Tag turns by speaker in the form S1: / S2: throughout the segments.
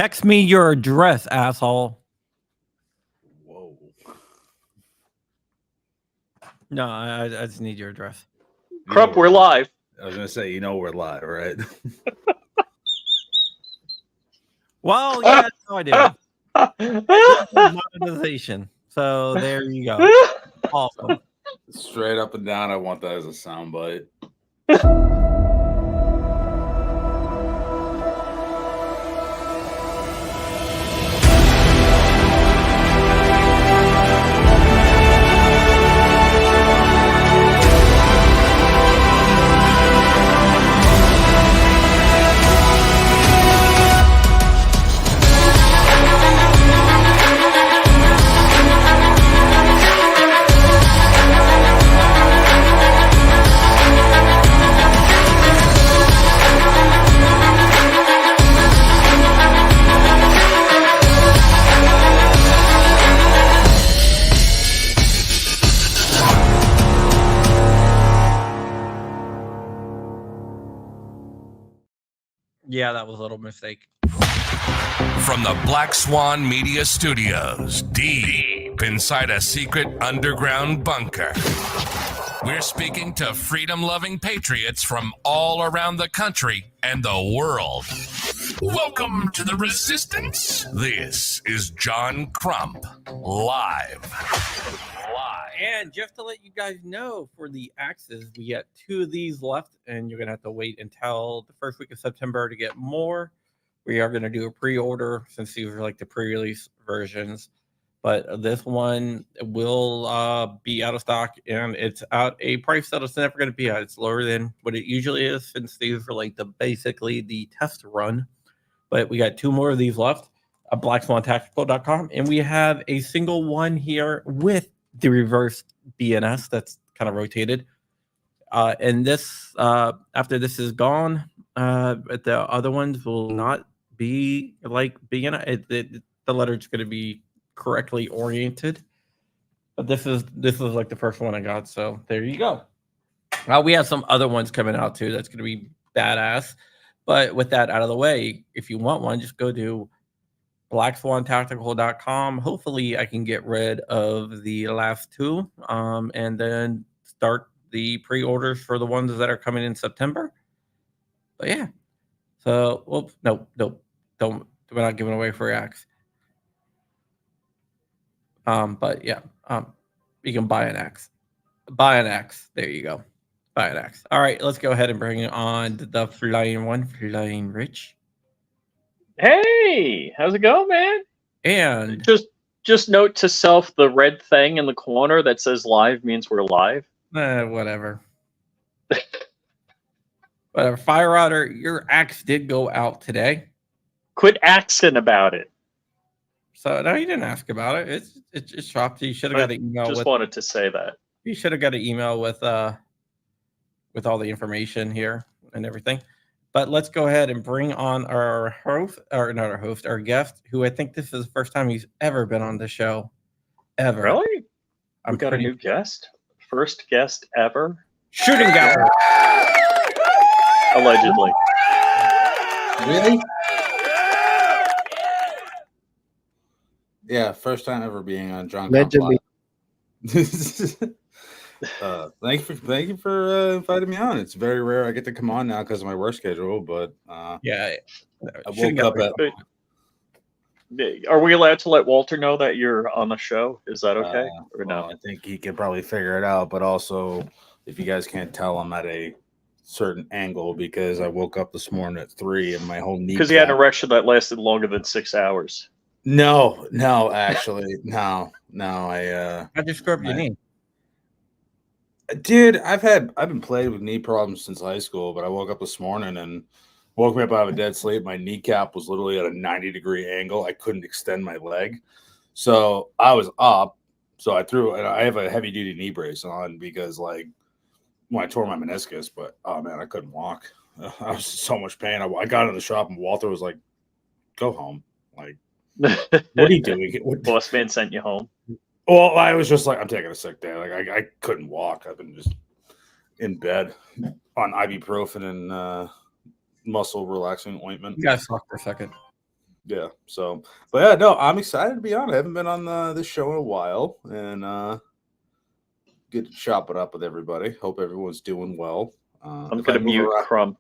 S1: Text me your address, asshole.
S2: Whoa.
S1: No, I just need your address.
S3: Crump, we're live.
S2: I was gonna say, we're live, right?
S1: Well, yeah, no, I do. Monetization. So there you go. Awesome.
S2: Straight up and down, I want that as a soundbite.
S1: Yeah, that was a little mistake.
S4: From the Black Swan Media Studios, deep inside a secret underground bunker, we're speaking to freedom-loving patriots from all around the country and the world. Welcome to the Resistance. This is John Crump, live.
S1: And just to let you guys know, for the axes, we got 2 of these left, and you're going to have to wait until the first week of September to get more. We are going to do a pre-order since these are like the pre-release versions. But this one will be out of stock, and it's at a price that it's never going to be at. It's lower than what it usually is since these are like basically the test run. But we got 2 more of these left at blackswantactical.com, and we have a single one here with the reverse BNS that's kind of rotated. And this, after this is gone, the other ones will not be like BNS. The letter's going to be correctly oriented. But this is like the first one I got. So there you go. We have some other ones coming out too. That's going to be badass. But with that out of the way, if you want one, just go to blackswantactical.com. Hopefully I can get rid of the last 2 and then start the pre-orders for the ones that are coming in September. But yeah. So, no, don't. We're not giving away free axe. But yeah, you can buy an axe. Buy an axe. There you go. Buy an axe. All right, let's go ahead and bring on the flying one, Flying Rich.
S3: Hey, how's it going, man?
S1: And
S3: just note to self, the red thing in the corner that says live means we're live.
S1: Whatever. Whatever. Fire Otter, your axe did go out today.
S3: Quit asking about it.
S1: So no, you didn't ask about it. It's dropped. You should have got an email.
S3: Just wanted to say that.
S1: You should have got an email with all the information here and everything. But let's go ahead and bring on our host, or not our host, our guest, who I think this is the first time he's ever been on the show. Ever.
S3: Really? We got a new guest? First guest ever?
S1: Shooting gallery.
S3: Allegedly.
S2: Really? Yeah, first time ever being on John.
S5: Allegedly.
S2: Thank you for inviting me on. It's very rare I get to come on now because of my work schedule, but
S1: yeah,
S2: I woke up at.
S3: Are we allowed to let Walter know that you're on the show? Is that okay? Or no?
S2: I think he can probably figure it out, but also, if you guys can't tell, I'm at a certain angle because I woke up this morning at 3 and my whole knee.
S3: Because he had an erection that lasted longer than 6 hours.
S2: No, actually, no. I
S1: just screw up your knee.
S2: Dude, I've been playing with knee problems since high school, but I woke up this morning and woke me up out of a dead sleep. My kneecap was literally at a 90-degree angle. I couldn't extend my leg. So I was up. So I have a heavy duty knee brace on because when I tore my meniscus, but oh man, I couldn't walk. I was in so much pain. I got in the shop and Walter was like, go home. Like, what are you doing?
S3: Boss man sent you home.
S2: Well, I was just like, I'm taking a sick day. Like I couldn't walk. I've been just in bed on ibuprofen and muscle relaxing ointment.
S1: You guys talk for a second.
S2: Yeah. So, but yeah, no, I'm excited to be on. I haven't been on this show in a while, and get to chop it up with everybody. Hope everyone's doing well.
S3: I'm
S2: If
S3: going
S2: I
S3: to
S2: move
S3: mute
S2: around,
S3: Crump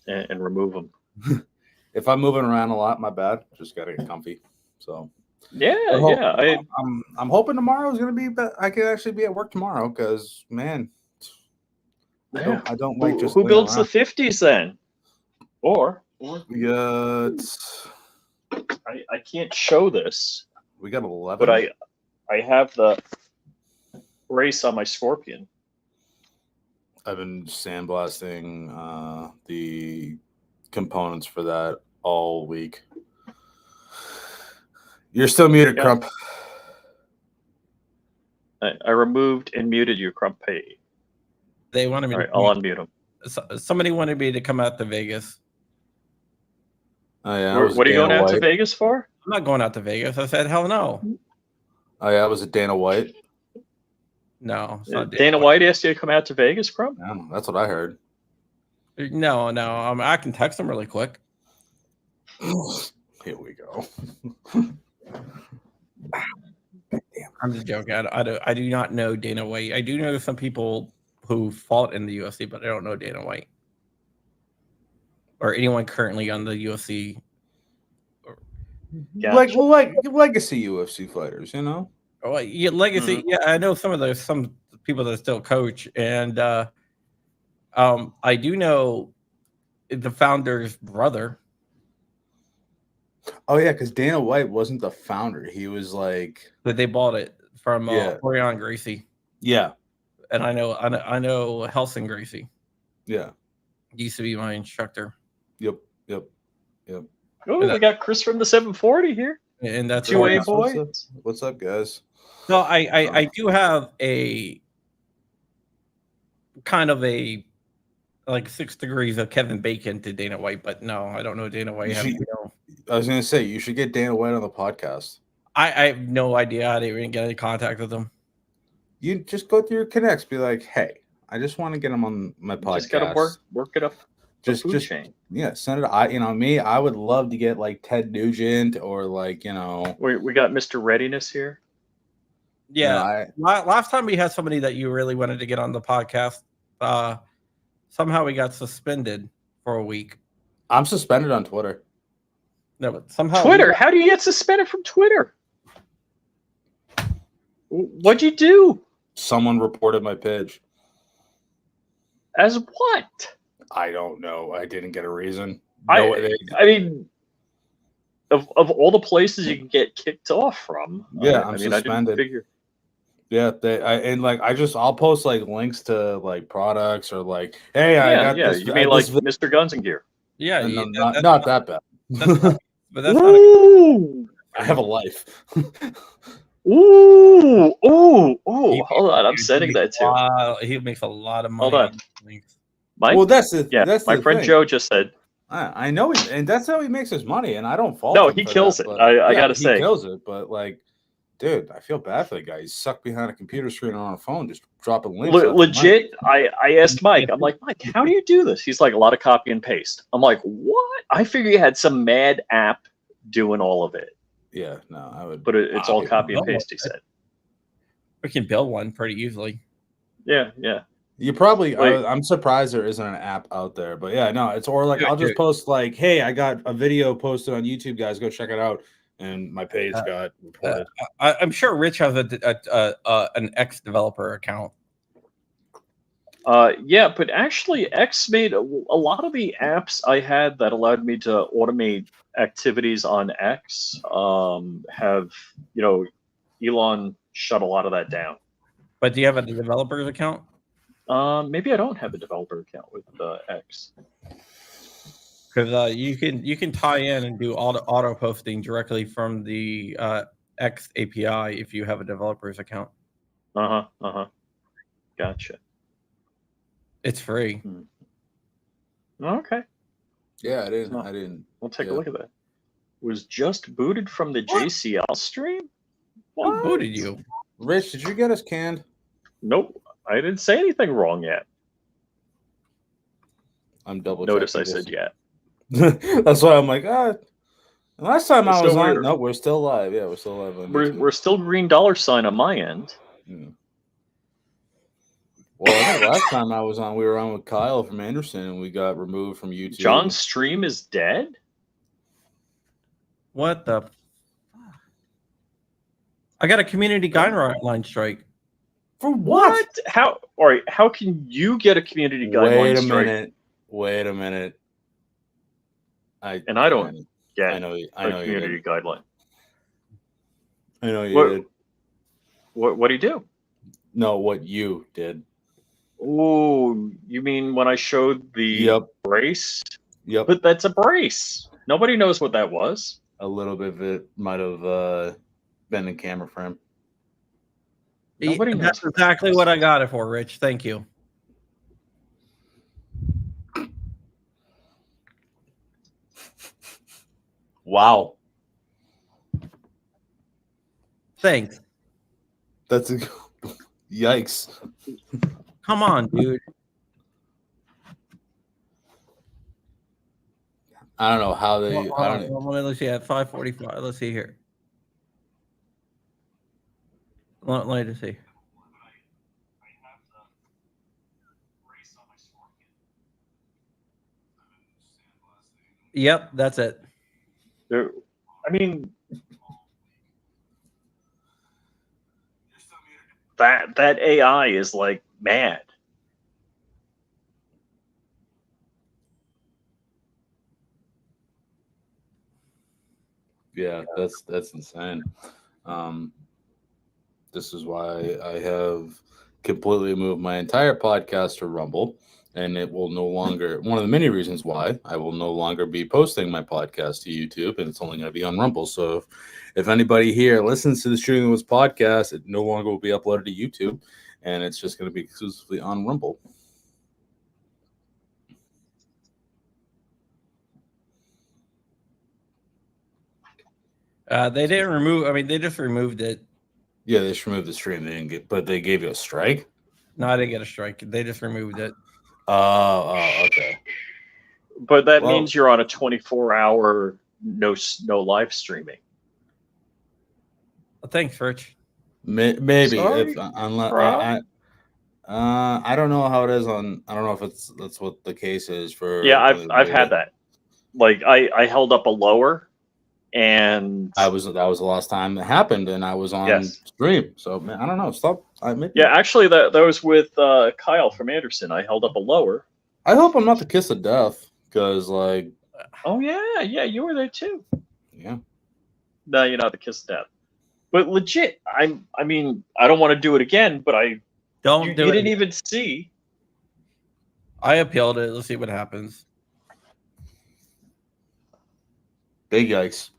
S3: and remove him.
S2: if I'm moving around a lot, my bad. Just gotta get comfy. So
S3: Yeah,
S2: I hope-
S3: yeah.
S2: I'm hoping tomorrow is gonna be. I can actually be at work tomorrow because man, I don't like just
S3: who
S2: laying
S3: builds the
S2: around.
S3: 50s then? Or
S2: We got
S3: I can't show this,
S2: 11.
S3: but I have the race on my Scorpion.
S2: I've been sandblasting the components for that all week. You're still muted,
S3: Yeah.
S2: Crump.
S3: I removed and muted you, Crumpy.
S1: They wanted me.
S3: All right,
S1: to
S3: I'll unmute him.
S1: Somebody wanted me to come out to Vegas.
S2: Oh yeah,
S3: What are you going out to Vegas for?
S1: I'm not going out to Vegas. I said, hell no.
S2: Oh yeah, was it Dana White?
S1: No, it's not
S3: Dana White asked you to come out to Vegas, Crump?
S2: Yeah, that's what I heard.
S1: No. I can text him really quick.
S2: Here we go.
S1: I'm just joking. I do not know Dana White. I do know some people who fought in the UFC, but I don't know Dana White or anyone currently on the UFC.
S3: Gotcha.
S2: Like legacy UFC fighters, you know.
S1: Oh, yeah, legacy. Yeah, I know some people that still coach, and I do know the founder's brother.
S2: Oh yeah, because Dana White wasn't the founder; he was like
S1: That they bought it from Orion Gracie.
S2: Yeah,
S1: and I know Helsing Gracie.
S2: Yeah,
S1: He used to be my instructor.
S2: Yep.
S3: Oh, we got Chris from the 740 here.
S1: And that's
S3: 2A boy.
S2: What's up, guys?
S1: No, I do have a kind of a like 6 degrees of Kevin Bacon to Dana White, but no, I don't know Dana White.
S2: I was gonna say you should get Dana White on the podcast.
S1: I have no idea how to even get in contact with him.
S2: You just go through your connects, be like, hey, I just want to get him on my podcast.
S3: Just gotta work it up.
S2: Just
S3: chain.
S2: Yeah, send it. I would love to get like Ted Nugent or like we
S3: got Mr. Readiness here.
S1: Yeah, last time we had somebody that you really wanted to get on the podcast. Somehow we got suspended for a week.
S2: I'm suspended on Twitter.
S1: No, but somehow
S3: Twitter. How do you get suspended from Twitter? What'd you do?
S2: Someone reported my page.
S3: As what?
S2: I don't know. I didn't get a reason.
S3: I mean, of all the places you can get kicked off from.
S2: Yeah, I'm suspended.
S3: I didn't figure.
S2: Yeah, I'll post like links to like products or like, hey, I got this.
S3: You mean like Mr. Guns and Gear?
S2: Yeah, not that bad.
S1: But that's not
S2: I have a life.
S3: Ooh! Hold on, I'm setting that too.
S1: He makes a lot of money.
S3: Hold on.
S2: My friend
S3: thing. Joe just said.
S2: I know, and that's how he makes his money, and I don't fault.
S3: No, he kills it. I gotta say,
S2: he kills it. But like, dude, I feel bad for the guy. He's stuck behind a computer screen or on a phone, just dropping links.
S3: Legit, I asked Mike. I'm like, Mike, how do you do this? He's like, a lot of copy and paste. I'm like, what? I figure you had some mad app doing all of it.
S2: Yeah, no, I would.
S3: But it's all copy and paste. He said.
S1: We can build one pretty easily.
S3: Yeah.
S2: You probably. I'm surprised there isn't an app out there, but yeah, no, it's like I'll just post like, "Hey, I got a video posted on YouTube, guys. Go check it out." And my page got reported.
S1: I'm sure Rich has an X developer account.
S3: Yeah, but actually, X made a lot of the apps I had that allowed me to automate activities on X. Have Elon shut a lot of that down.
S1: But do you have a developer's account?
S3: Maybe I don't have a developer account with X.
S1: Because you can tie in and do auto posting directly from the X API if you have a developer's account.
S3: Gotcha.
S1: It's free.
S3: Okay.
S2: Yeah, I didn't.
S3: We'll take a look at that. Was just booted from the Jcl stream.
S1: Who booted you?
S2: Rich, did you get us canned?
S3: Nope. I didn't say anything wrong yet.
S2: I'm double.
S3: Notice I said yet.
S2: That's why I'm like, Last time I
S3: So
S2: was on,
S3: we're-
S2: no, we're still live. Yeah, we're still live on YouTube.
S3: We're still green $sign on my end.
S2: Hmm. Well, I think last time I was on, we were on with Kyle from Anderson, and we got removed from YouTube.
S3: John's stream is dead?
S1: What the? I got a community guideline strike.
S2: For what?
S3: How? All right. How can you get a community guideline strike?
S2: Wait a minute.
S3: And I don't get
S2: I know
S3: a
S2: you
S3: community
S2: did.
S3: guideline.
S2: I know you did.
S3: What do you do?
S2: No, what you did.
S3: Oh, you mean when I showed the brace?
S2: Yep.
S3: But that's a brace. Nobody knows what that was.
S2: A little bit of it might have been in camera frame.
S3: Nobody knows.
S1: That's exactly what I got it for, Rich. Thank you.
S2: Wow.
S1: Thanks.
S2: That's a yikes.
S1: Come on, dude.
S2: I don't know how they.
S1: Let's see at 5:45. Let's see here. Let me just see. Yep, that's it.
S3: I mean, that AI is like mad.
S2: Yeah, that's insane. This is why I have completely moved my entire podcast to Rumble, and it will no longer, one of the many reasons why I will no longer be posting my podcast to YouTube, and it's only going to be on Rumble. So if anybody here listens to the Shooting Woods podcast, it no longer will be uploaded to YouTube, and it's just going to be exclusively on Rumble.
S1: They didn't remove. I mean, they just removed it.
S2: Yeah, they just removed the stream. They didn't get, but they gave you a strike.
S1: No, I didn't get a strike. They just removed it.
S2: Oh, okay.
S3: But that means you're on a 24-hour no live streaming.
S1: Well, thanks, Rich.
S2: Maybe
S3: Sorry,
S2: unless I don't know how it is on. I don't know if that's what the case is for.
S3: Yeah, I've had that. Like I held up a lower, and
S2: that was the last time it happened, and I was on stream. So man, I don't know. Stop.
S3: Yeah, actually, that was with Kyle from Anderson. I held up a lower.
S2: I hope I'm not the kiss of death, because like.
S3: Oh yeah, you were there too.
S2: Yeah.
S3: No, you're not the kiss of death. But legit, I mean, I don't want to do it again, but you didn't even see.
S1: I appealed it. Let's see what happens.
S2: Big yikes.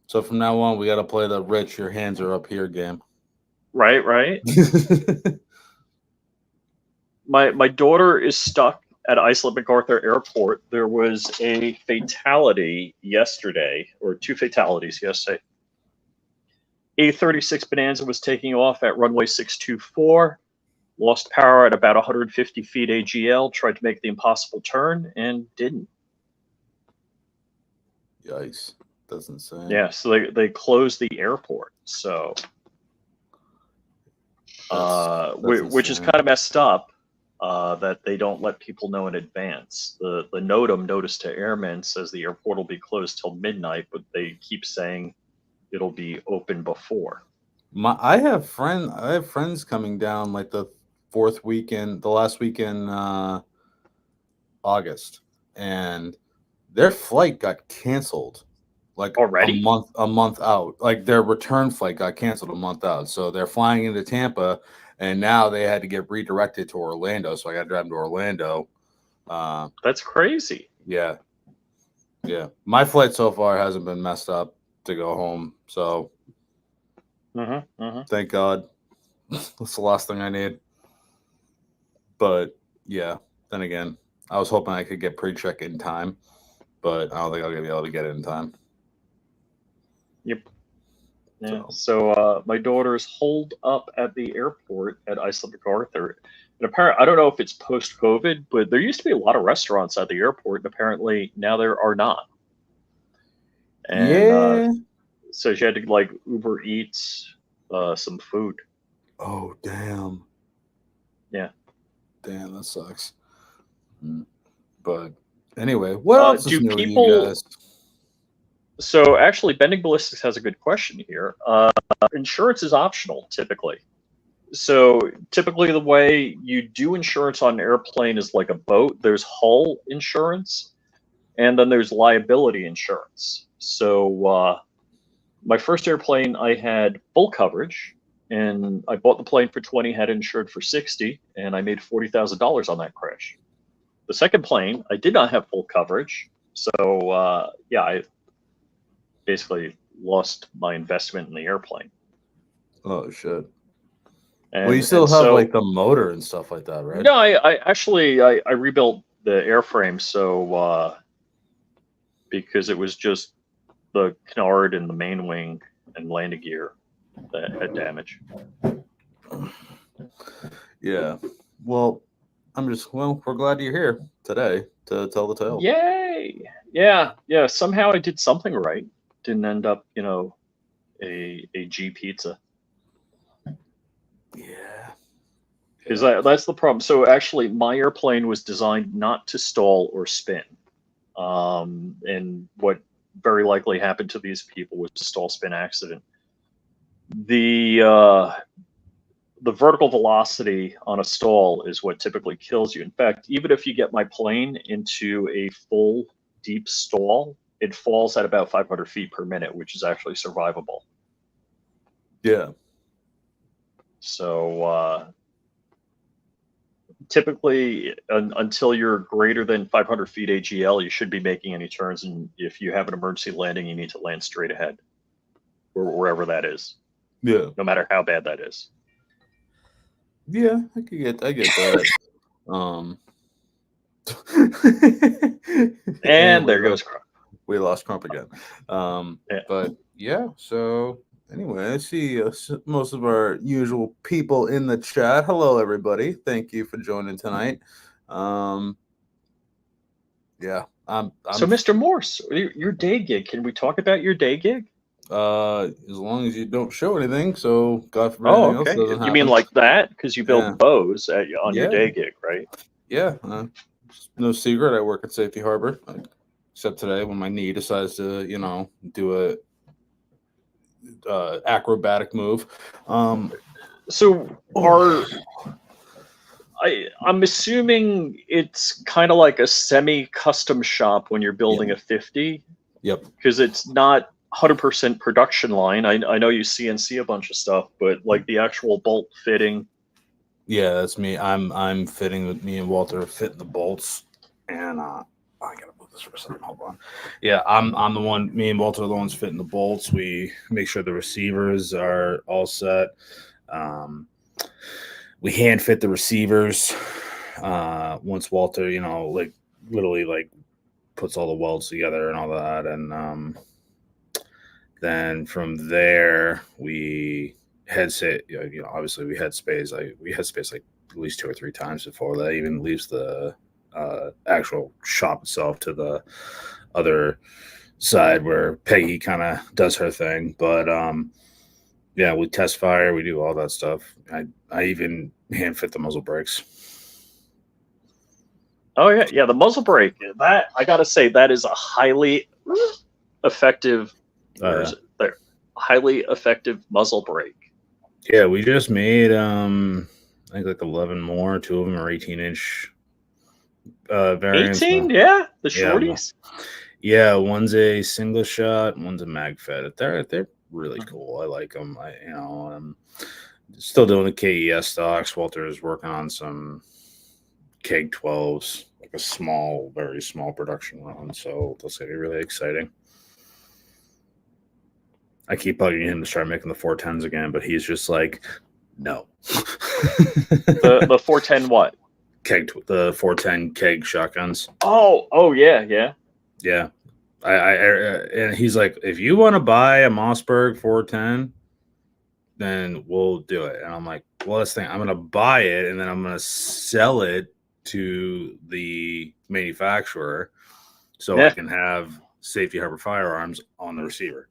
S2: So from now on, we got to play the Rich, your hands are up here game.
S3: Right. My daughter is stuck at Islip MacArthur Airport. There was a fatality yesterday, or two fatalities yesterday. A36 Bonanza was taking off at runway 624, lost power at about 150 feet AGL, tried to make the impossible turn, and didn't.
S2: Yikes. That's insane.
S3: Yeah, so they closed the airport. So, which is kind of messed up. That they don't let people know in advance. The NOTAM, Notice to Airmen, says the airport will be closed till midnight, but they keep saying it'll be open before.
S2: I have friends coming down like the last weekend, August, and their flight got canceled like
S3: already
S2: a month out. Like their return flight got canceled a month out. So they're flying into Tampa, and now they had to get redirected to Orlando. So I got to drive them to Orlando.
S3: That's crazy.
S2: Yeah. My flight so far hasn't been messed up to go home. So thank God. That's the last thing I need. But yeah, then again, I was hoping I could get pre-check in time, but I don't think I'll be able to get it in time.
S3: Yep. Yeah. So my daughter's holed up at the airport at Iceland MacArthur. And apparently, I don't know if it's post-COVID, but there used to be a lot of restaurants at the airport, and apparently now there are not. And
S2: Yeah.
S3: so she had to like Uber Eats some food.
S2: Oh, damn.
S3: Yeah.
S2: Damn, that sucks. But anyway, what else
S3: do
S2: is new with you
S3: people-
S2: guys?
S3: So actually, Bending Ballistics has a good question here. Insurance is optional typically. So typically the way you do insurance on an airplane is like a boat. There's hull insurance, and then there's liability insurance. So my first airplane, I had full coverage, and I bought the plane for 20, had it insured for 60, and I made $40,000 on that crash. The second plane, I did not have full coverage, so yeah, I basically lost my investment in the airplane.
S2: Oh shit.
S3: And,
S2: Well, you still
S3: and
S2: have
S3: so-
S2: like the motor and stuff like that, right?
S3: No, I actually I rebuilt the airframe, so because it was just the canard and the main wing and landing gear that had damage.
S2: Yeah. Well, we're glad you're here today to tell the tale.
S3: Yay! Yeah. Somehow I did something right. Didn't end up, a G pizza.
S2: Yeah.
S3: Because that's the problem. So actually, my airplane was designed not to stall or spin. And what very likely happened to these people was a stall spin accident. The vertical velocity on a stall is what typically kills you. In fact, even if you get my plane into a full deep stall, it falls at about 500 feet per minute, which is actually survivable.
S2: Yeah.
S3: So typically, until you're greater than 500 feet AGL, you should be making any turns. And if you have an emergency landing, you need to land straight ahead, or wherever that is.
S2: Yeah.
S3: No matter how bad that is.
S2: Yeah, I get that.
S3: And there goes Crump.
S2: We lost Crump again.
S3: Yeah.
S2: But yeah, so anyway, I see most of our usual people in the chat. Hello, everybody. Thank you for joining tonight. Yeah, I'm
S3: So, Mr. Morse, your day gig. Can we talk about your day gig?
S2: as long as you don't show anything. So God forbid
S3: Oh,
S2: anything else
S3: okay.
S2: doesn't
S3: You
S2: happen.
S3: mean like that? Because you build
S2: Yeah.
S3: bows on your
S2: Yeah.
S3: day gig, right?
S2: Yeah, no secret. I work at Safety Harbor, except today when my knee decides to, do a acrobatic move.
S3: So I'm assuming it's kind of like a semi-custom shop when you're building a 50.
S2: Yep.
S3: Because it's not 100% production line. I know you CNC a bunch of stuff, but like the actual bolt fitting.
S2: Yeah, that's me. I'm fitting with me and Walter are fitting the bolts, and I gotta move this for a second. Hold on. Yeah, I'm the one. Me and Walter are the ones fitting the bolts. We make sure the receivers are all set. We hand fit the receivers. Once Walter, literally puts all the welds together and all that, and then from there we obviously we head space like at least 2 or 3 times before that even leaves the actual shop itself to the other side where Peggy kind of does her thing. But yeah, we test fire, we do all that stuff. I even hand fit the muzzle brakes.
S3: Oh yeah, the muzzle brake. That I gotta say, that is a highly effective, highly effective muzzle brake.
S2: Yeah, we just made I think like 11 more. 2 of them are 18-inch variants.
S3: 18, yeah, the shorties.
S2: Yeah, one's a single shot, one's a mag fed. They're really cool. I like them. I'm still doing the KES stocks. Walter is working on some Keg 12s, like a small, very small production run. So that's gonna be really exciting. I keep bugging him to start making the 410s again, but he's just like, no.
S3: The 410 what?
S2: The 410 keg shotguns.
S3: Oh yeah.
S2: Yeah. And he's like, if you want to buy a Mossberg 410, then we'll do it. And I'm like, well, this thing, I'm going to buy it and then I'm going to sell it to the manufacturer so I can have Safety Harbor Firearms on the receiver.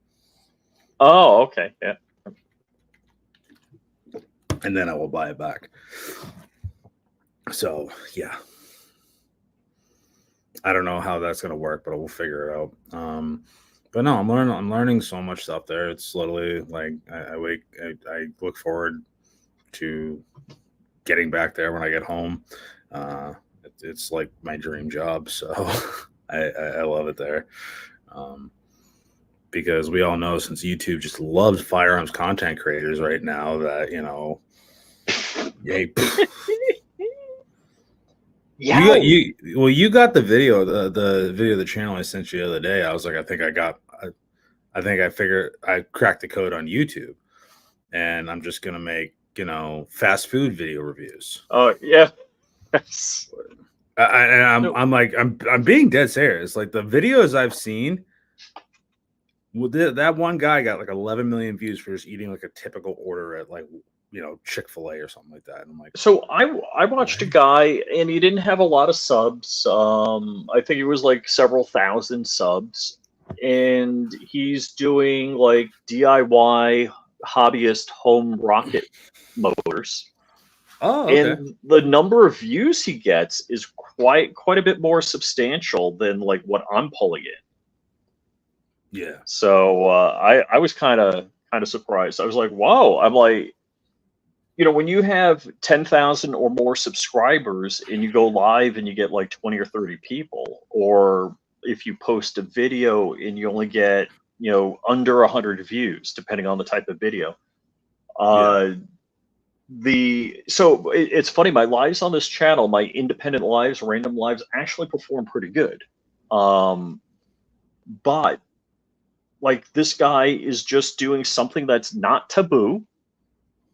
S3: Oh, okay. Yeah.
S2: And then I will buy it back. So, yeah. I don't know how that's going to work, but we'll figure it out. But no, I'm learning so much stuff there. It's literally like I look forward to getting back there when I get home. It's like my dream job. So I love it there. Because we all know, since YouTube just loves firearms content creators right now, that, you know,
S3: Yeah.
S2: You got the video, the video of the channel I sent you the other day. I was like, I think I figured I cracked the code on YouTube, and I'm just gonna make, you know, fast food video reviews.
S3: Oh yeah.
S2: I'm being dead serious. Like, the videos I've seen, that one guy got like 11 million views for just eating like a typical order at, like, you know, Chick-fil-A or something like that. And I'm like,
S3: so I watched a guy, and he didn't have a lot of subs. I think it was like several thousand subs, and he's doing like DIY hobbyist home rocket motors.
S2: oh, okay.
S3: And the number of views he gets is quite a bit more substantial than like what I'm pulling in.
S2: Yeah.
S3: So I was kind of surprised. I was like, whoa. I'm like, you know, when you have 10,000 or more subscribers and you go live and you get like 20 or 30 people, or if you post a video and you only get, you know, under 100 views, depending on the type of video. So it's funny, my lives on this channel, my independent lives, random lives, actually perform pretty good. But like, this guy is just doing something that's not taboo.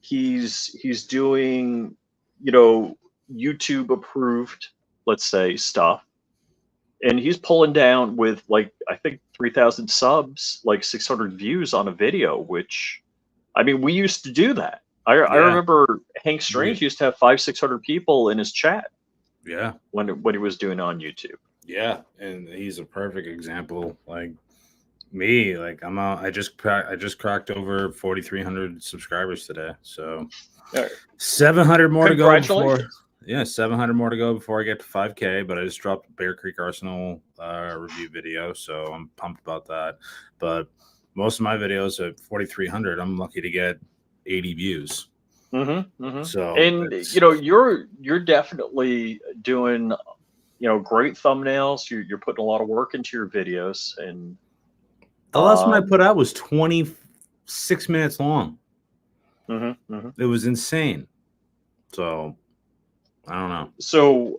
S3: He's doing, you know, YouTube approved, let's say, stuff, and he's pulling down with, like, I think 3,000 subs, like 600 views on a video, which, I mean, we used to do that. I remember Hank Strange used to have 500-600 people in his chat.
S2: Yeah.
S3: When he was doing on YouTube.
S2: Yeah, and he's a perfect example. Like me, like I just cracked over 4,300 subscribers today. So 700 more to go before. Yeah, 700 more to go before I get to 5K. But I just dropped Bear Creek Arsenal review video, so I'm pumped about that. But most of my videos at 4,300, I'm lucky to get 80 views. So,
S3: and you know, you're definitely doing, you know, great thumbnails. You're putting a lot of work into your videos, and
S2: the last one I put out was 26 minutes long. It was insane. So I don't know.
S3: So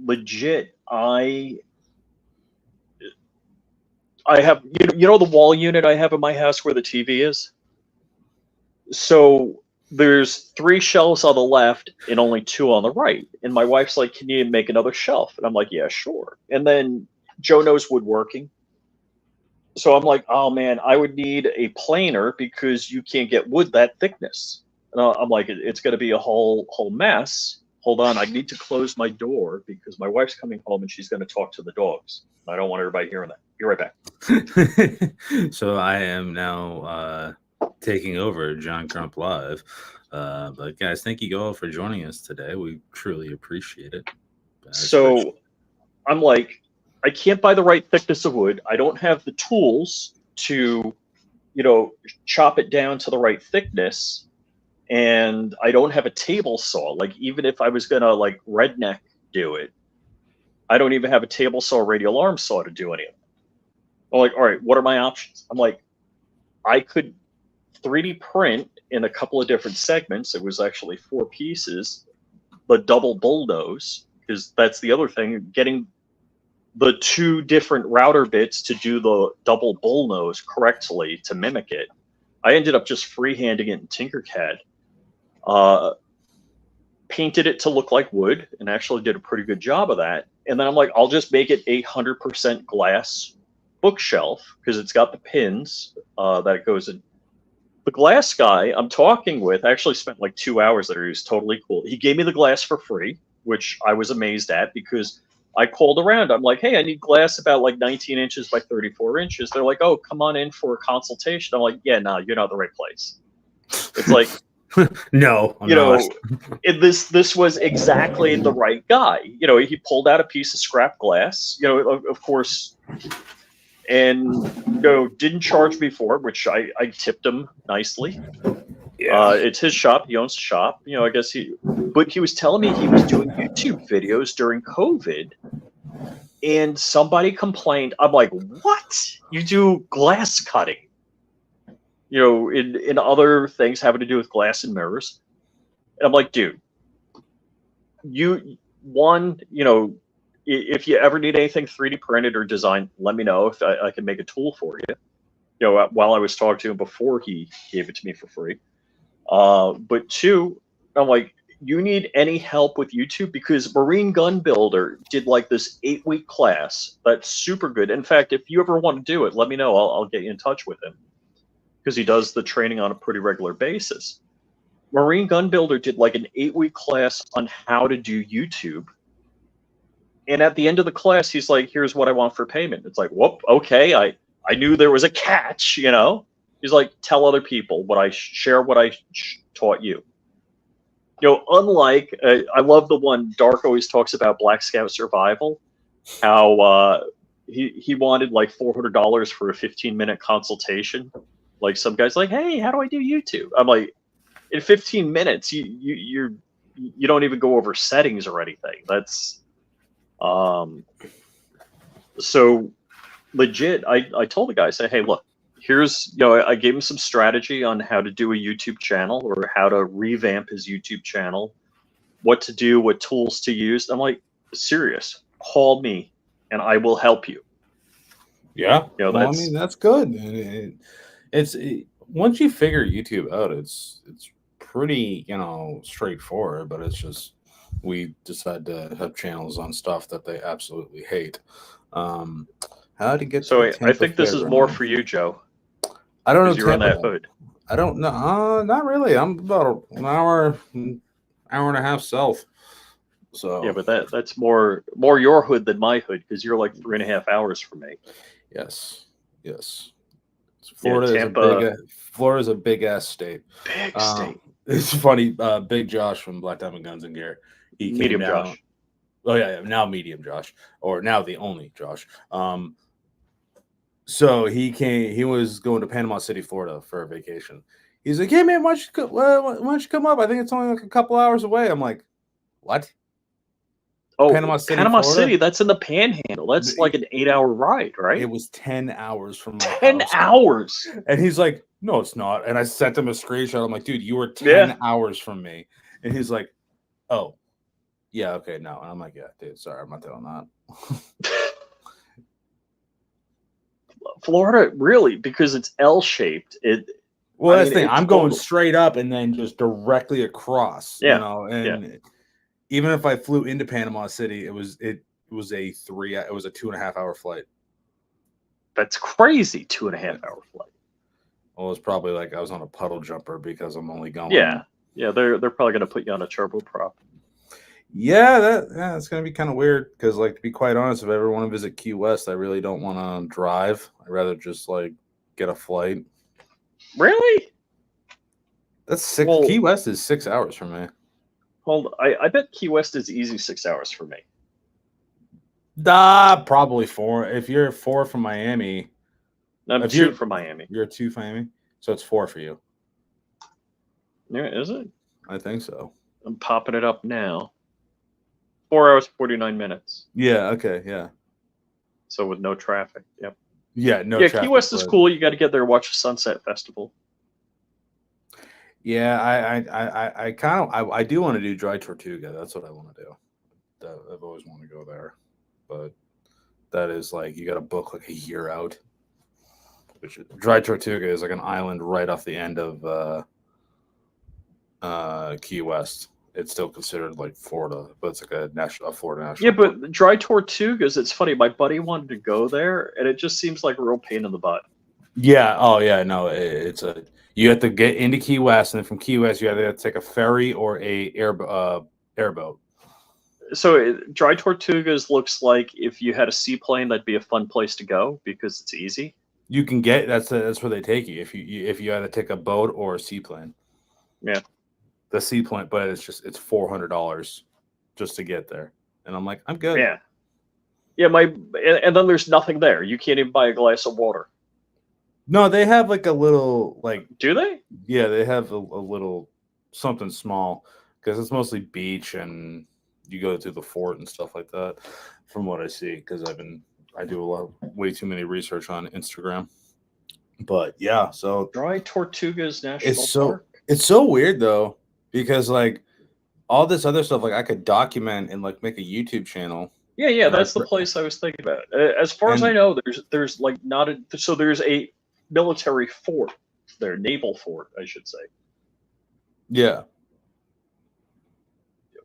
S3: legit, I have, you know the wall unit I have in my house where the TV is. So there's 3 shelves on the left and only 2 on the right. And my wife's like, can you make another shelf? And I'm like, yeah, sure. And then Joe knows woodworking. So I'm like, oh man, I would need a planer because you can't get wood that thickness. And I'm like, it's going to be a whole mess. Hold on, I need to close my door because my wife's coming home and she's going to talk to the dogs. I don't want everybody hearing that. Be right back.
S2: So I am now taking over John Crump Live. But guys, thank you all for joining us today. We truly appreciate it.
S3: So I'm like, I can't buy the right thickness of wood. I don't have the tools to, you know, chop it down to the right thickness. And I don't have a table saw. Like, even if I was going to like redneck do it, I don't even have a table saw, radial arm saw to do any of it. I'm like, all right, what are my options? I'm like, I could 3D print in a couple of different segments. It was actually 4 pieces, the double bullnose, because that's the other thing, getting the 2 different router bits to do the double bullnose correctly to mimic it. I ended up just freehanding it in Tinkercad. Painted it to look like wood and actually did a pretty good job of that. And then I'm like, I'll just make it 100% glass bookshelf because it's got the pins that it goes in. The glass guy I'm talking with, I actually spent like 2 hours there. He was totally cool. He gave me the glass for free, which I was amazed at because I called around. I'm like, hey, I need glass about like 19 inches by 34 inches. They're like, oh, come on in for a consultation. I'm like, yeah, no, you're not the right place. It's like,
S2: No,
S3: you know, this was exactly the right guy. You know, he pulled out a piece of scrap glass, you know, of course, and you know, didn't charge me for it, which I tipped him nicely.
S2: yeah.
S3: It's his shop. He owns the shop. You know, I guess but he was telling me he was doing YouTube videos during COVID, and somebody complained. I'm like, what? You do glass cutting? You know, in other things having to do with glass and mirrors. And I'm like, dude, you know, if you ever need anything 3D printed or designed, let me know if I can make a tool for you. You know, while I was talking to him before he gave it to me for free. But two, I'm like, you need any help with YouTube? Because Marine Gun Builder did like this 8-week class that's super good. In fact, if you ever want to do it, let me know. I'll get you in touch with him because he does the training on a pretty regular basis. Marine Gun Builder did like an 8-week class on how to do YouTube. And at the end of the class, he's like, here's what I want for payment. It's like, whoop, okay. I knew there was a catch, you know? He's like, tell other people share what I taught you. You know, unlike, I love the one Dark always talks about, Black Scout Survival, how he wanted like $400 for a 15-minute consultation. Like some guy's like, hey, how do I do YouTube? I'm like, in 15 minutes, you don't even go over settings or anything. That's so legit. I told the guy, I said, hey, look, here's, you know, I gave him some strategy on how to do a YouTube channel or how to revamp his YouTube channel, what to do, what tools to use. I'm like, serious, call me and I will help you.
S2: Yeah.
S3: You know,
S2: well, I mean, that's good. It's once you figure YouTube out, it's pretty, you know, straightforward, but it's just, we decide to have channels on stuff that they absolutely hate. How to get
S3: so
S2: to
S3: I think this is more for you, Joe.
S2: I don't know.
S3: You're on that hood.
S2: I don't know. Not really. I'm about an hour and a half south. So
S3: Yeah, but that's more your hood than my hood because you're like 3.5 hours from me.
S2: Yes.
S3: Tampa,
S2: Florida's a big ass state.
S3: Big state.
S2: It's funny. Big Josh from Black Diamond Guns and Gear. He came
S3: Medium
S2: down.
S3: Josh.
S2: Oh yeah, now Medium Josh, or now the only Josh. So he was going to Panama City, Florida for a vacation. He's like, hey man, why don't you come up? I think it's only like a couple hours away. I'm like, what?
S3: Oh,
S2: Panama
S3: City, that's in the Panhandle. That's like an 8-hour ride, right?
S2: It was 10 hours from my
S3: 10
S2: house.
S3: hours.
S2: And he's like, no, it's not. And I sent him a screenshot. I'm like, dude, you were 10 hours from me. And he's like, oh, yeah, okay, no. And I'm like, yeah, dude, sorry, I'm not doing that.
S3: Florida, really, because it's L-shaped.
S2: Well, that's the thing. I'm going straight up and then just directly across.
S3: Yeah.
S2: You know, and even if I flew into Panama City, it was a 2.5 hour flight.
S3: That's crazy. 2.5 hour flight.
S2: Well, it was probably like I was on a puddle jumper because I'm only going.
S3: Yeah. They're probably going to put you on a turboprop.
S2: Yeah, that's gonna be kind of weird because, like, to be quite honest, if I ever want to visit Key West, I really don't want to drive. I'd rather just like get a flight.
S3: Really?
S2: That's 6. Well, Key West is 6 hours from me.
S3: Hold, I bet Key West is easy 6 hours for me.
S2: Probably 4. If you're 4 from Miami,
S3: I'm 2 from Miami.
S2: You're 2 from Miami, so it's 4 for you.
S3: Yeah, is it?
S2: I think so.
S3: I'm popping it up now. 4 hours 49 minutes.
S2: Yeah. Okay. Yeah.
S3: So with no traffic. Yep.
S2: Yeah. No.
S3: Yeah. Key West is cool. You got to get there, watch the Sunset Festival.
S2: Yeah. I do want to do Dry Tortuga. That's what I want to do. I've always wanted to go there, but that is like you got to book like a year out. Which Dry Tortuga is like an island right off the end of Key West. it's still considered like Florida, but it's like a Florida national.
S3: Yeah, but Dry Tortugas, it's funny. My buddy wanted to go there, and it just seems like a real pain in the butt.
S2: Yeah. Oh, yeah. No, you have to get into Key West, and then from Key West, you either have to take a ferry or a airboat.
S3: So Dry Tortugas looks like if you had a seaplane, that'd be a fun place to go because it's easy.
S2: You can get that's where they take you if you either take a boat or a seaplane.
S3: Yeah.
S2: The seaplane, but it's $400 just to get there, and I'm like, I'm good.
S3: Yeah. Yeah. And then there's nothing there. You can't even buy a glass of water.
S2: No, they have like a little
S3: Do they?
S2: Yeah, they have a little something small because it's mostly beach and you go to the fort and stuff like that. From what I see, because I do way too many research on Instagram. But yeah, so
S3: Dry Tortugas National Park.
S2: It's so weird though, because like all this other stuff, like I could document and like make a YouTube channel.
S3: Yeah, that's the place I was thinking about. As far as I know, there's like not so there's a military fort there, naval fort, I should say.
S2: Yeah.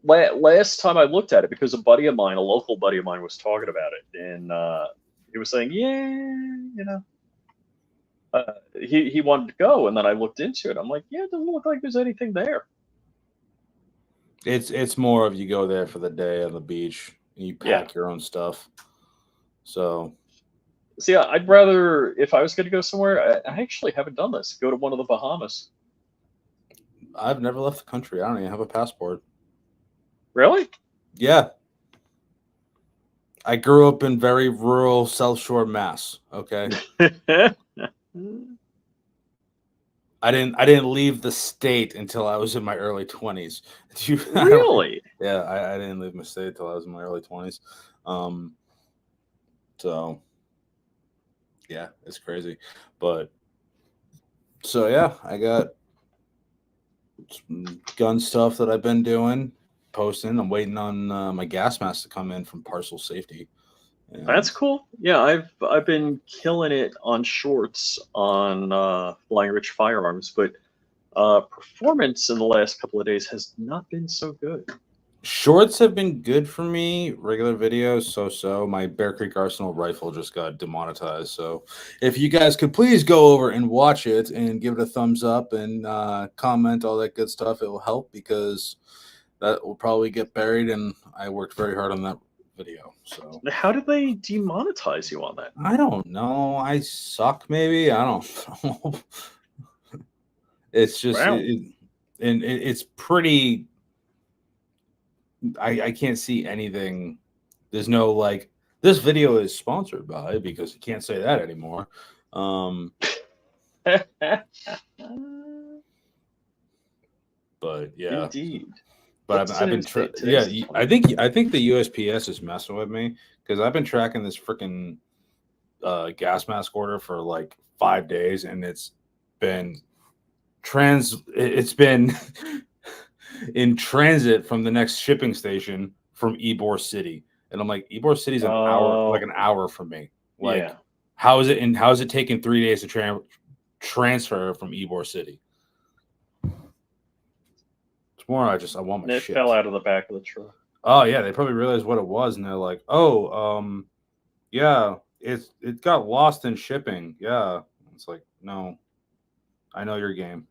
S3: Last time I looked at it, because a local buddy of mine, was talking about it, and he was saying, he wanted to go, and then I looked into it. I'm like, yeah, it doesn't look like there's anything there.
S2: It's more of you go there for the day on the beach and you pack your own stuff. So,
S3: see, I'd rather, if I was going to go somewhere, I actually haven't done this. Go to one of the Bahamas.
S2: I've never left the country. I don't even have a passport.
S3: Really?
S2: Yeah. I grew up in very rural South Shore, Mass. Okay. I didn't leave the state until I was in my early 20s.
S3: Really?
S2: Yeah, I didn't leave my state until I was in my early 20s. So yeah, it's crazy. But so yeah, I got some gun stuff that I've been doing, posting. I'm waiting on my gas mask to come in from Parcel Safety. And
S3: that's cool. Yeah, I've been killing it on shorts on Flying Rich Firearms, but performance in the last couple of days has not been so good.
S2: Shorts have been good for me. Regular videos, so. My Bear Creek Arsenal rifle just got demonetized. So if you guys could please go over and watch it and give it a thumbs up and comment, all that good stuff, it will help because that will probably get buried. And I worked very hard on that video. So
S3: how did they demonetize you on that?
S2: I don't know. I suck, maybe. I don't know. It's just,
S3: wow.
S2: It's pretty. I can't see anything. There's no like this video is sponsored by, because you can't say that anymore. But yeah,
S3: indeed.
S2: But I've been I think the USPS is messing with me because I've been tracking this freaking gas mask order for like 5 days, and it's been in transit from the next shipping station from Ybor City, and I'm like, Ybor City's an hour from me. Like,
S3: yeah.
S2: How is it taking 3 days to transfer from Ybor City? It's more I want my
S3: it
S2: shit.
S3: Fell out of the back of the truck.
S2: Oh yeah, they probably realized what it was, and they're like, yeah, it got lost in shipping. Yeah, it's like, no, I know your game.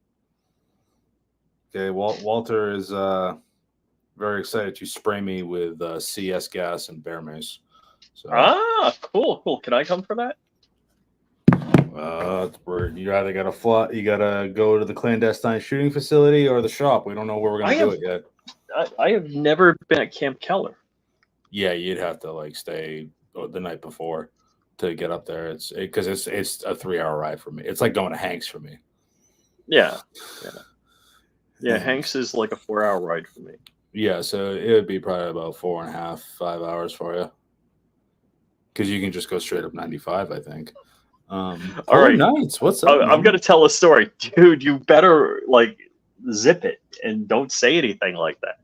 S2: Okay, Walter is very excited to spray me with CS gas and bear mace. So,
S3: cool. Can I come for that?
S2: It's weird. You either gotta fly, you gotta go to the clandestine shooting facility or the shop. We don't know where we're gonna do it yet.
S3: I have never been at Camp Keller.
S2: Yeah, you'd have to like stay the night before to get up there. It's because it's a 3-hour ride for me. It's like going to Hanks for me.
S3: Yeah. Hanks is like a 4-hour ride for me.
S2: Yeah, so it would be probably about 4.5, 5 hours for you, because you can just go straight up 95, I think.
S3: All right,
S2: nights. What's up?
S3: I'm gonna tell a story, dude. You better like zip it and don't say anything like that.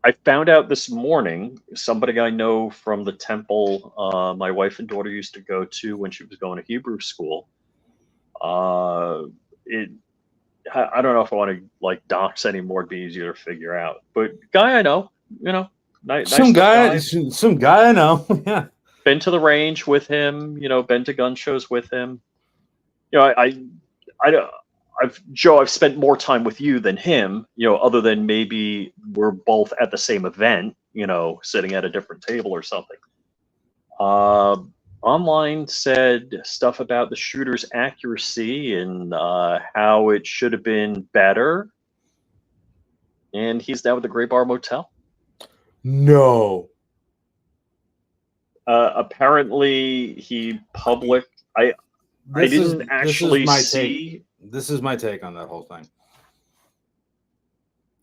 S3: I found out this morning, somebody I know from the temple my wife and daughter used to go to when she was going to Hebrew school, I don't know if I want to like dox anymore. It'd be easier to figure out. But guy I know, nice
S2: Some guy,
S3: guy.
S2: some guy I know. Yeah.
S3: Been to the range with him. Been to gun shows with him. I don't. I've spent more time with you than him. Other than maybe we're both at the same event. Sitting at a different table or something. Online said stuff about the shooter's accuracy and how it should have been better. And he's now at the Gray Bar Motel.
S2: No.
S3: Apparently, he public. I didn't actually see.
S2: This is my take on that whole thing.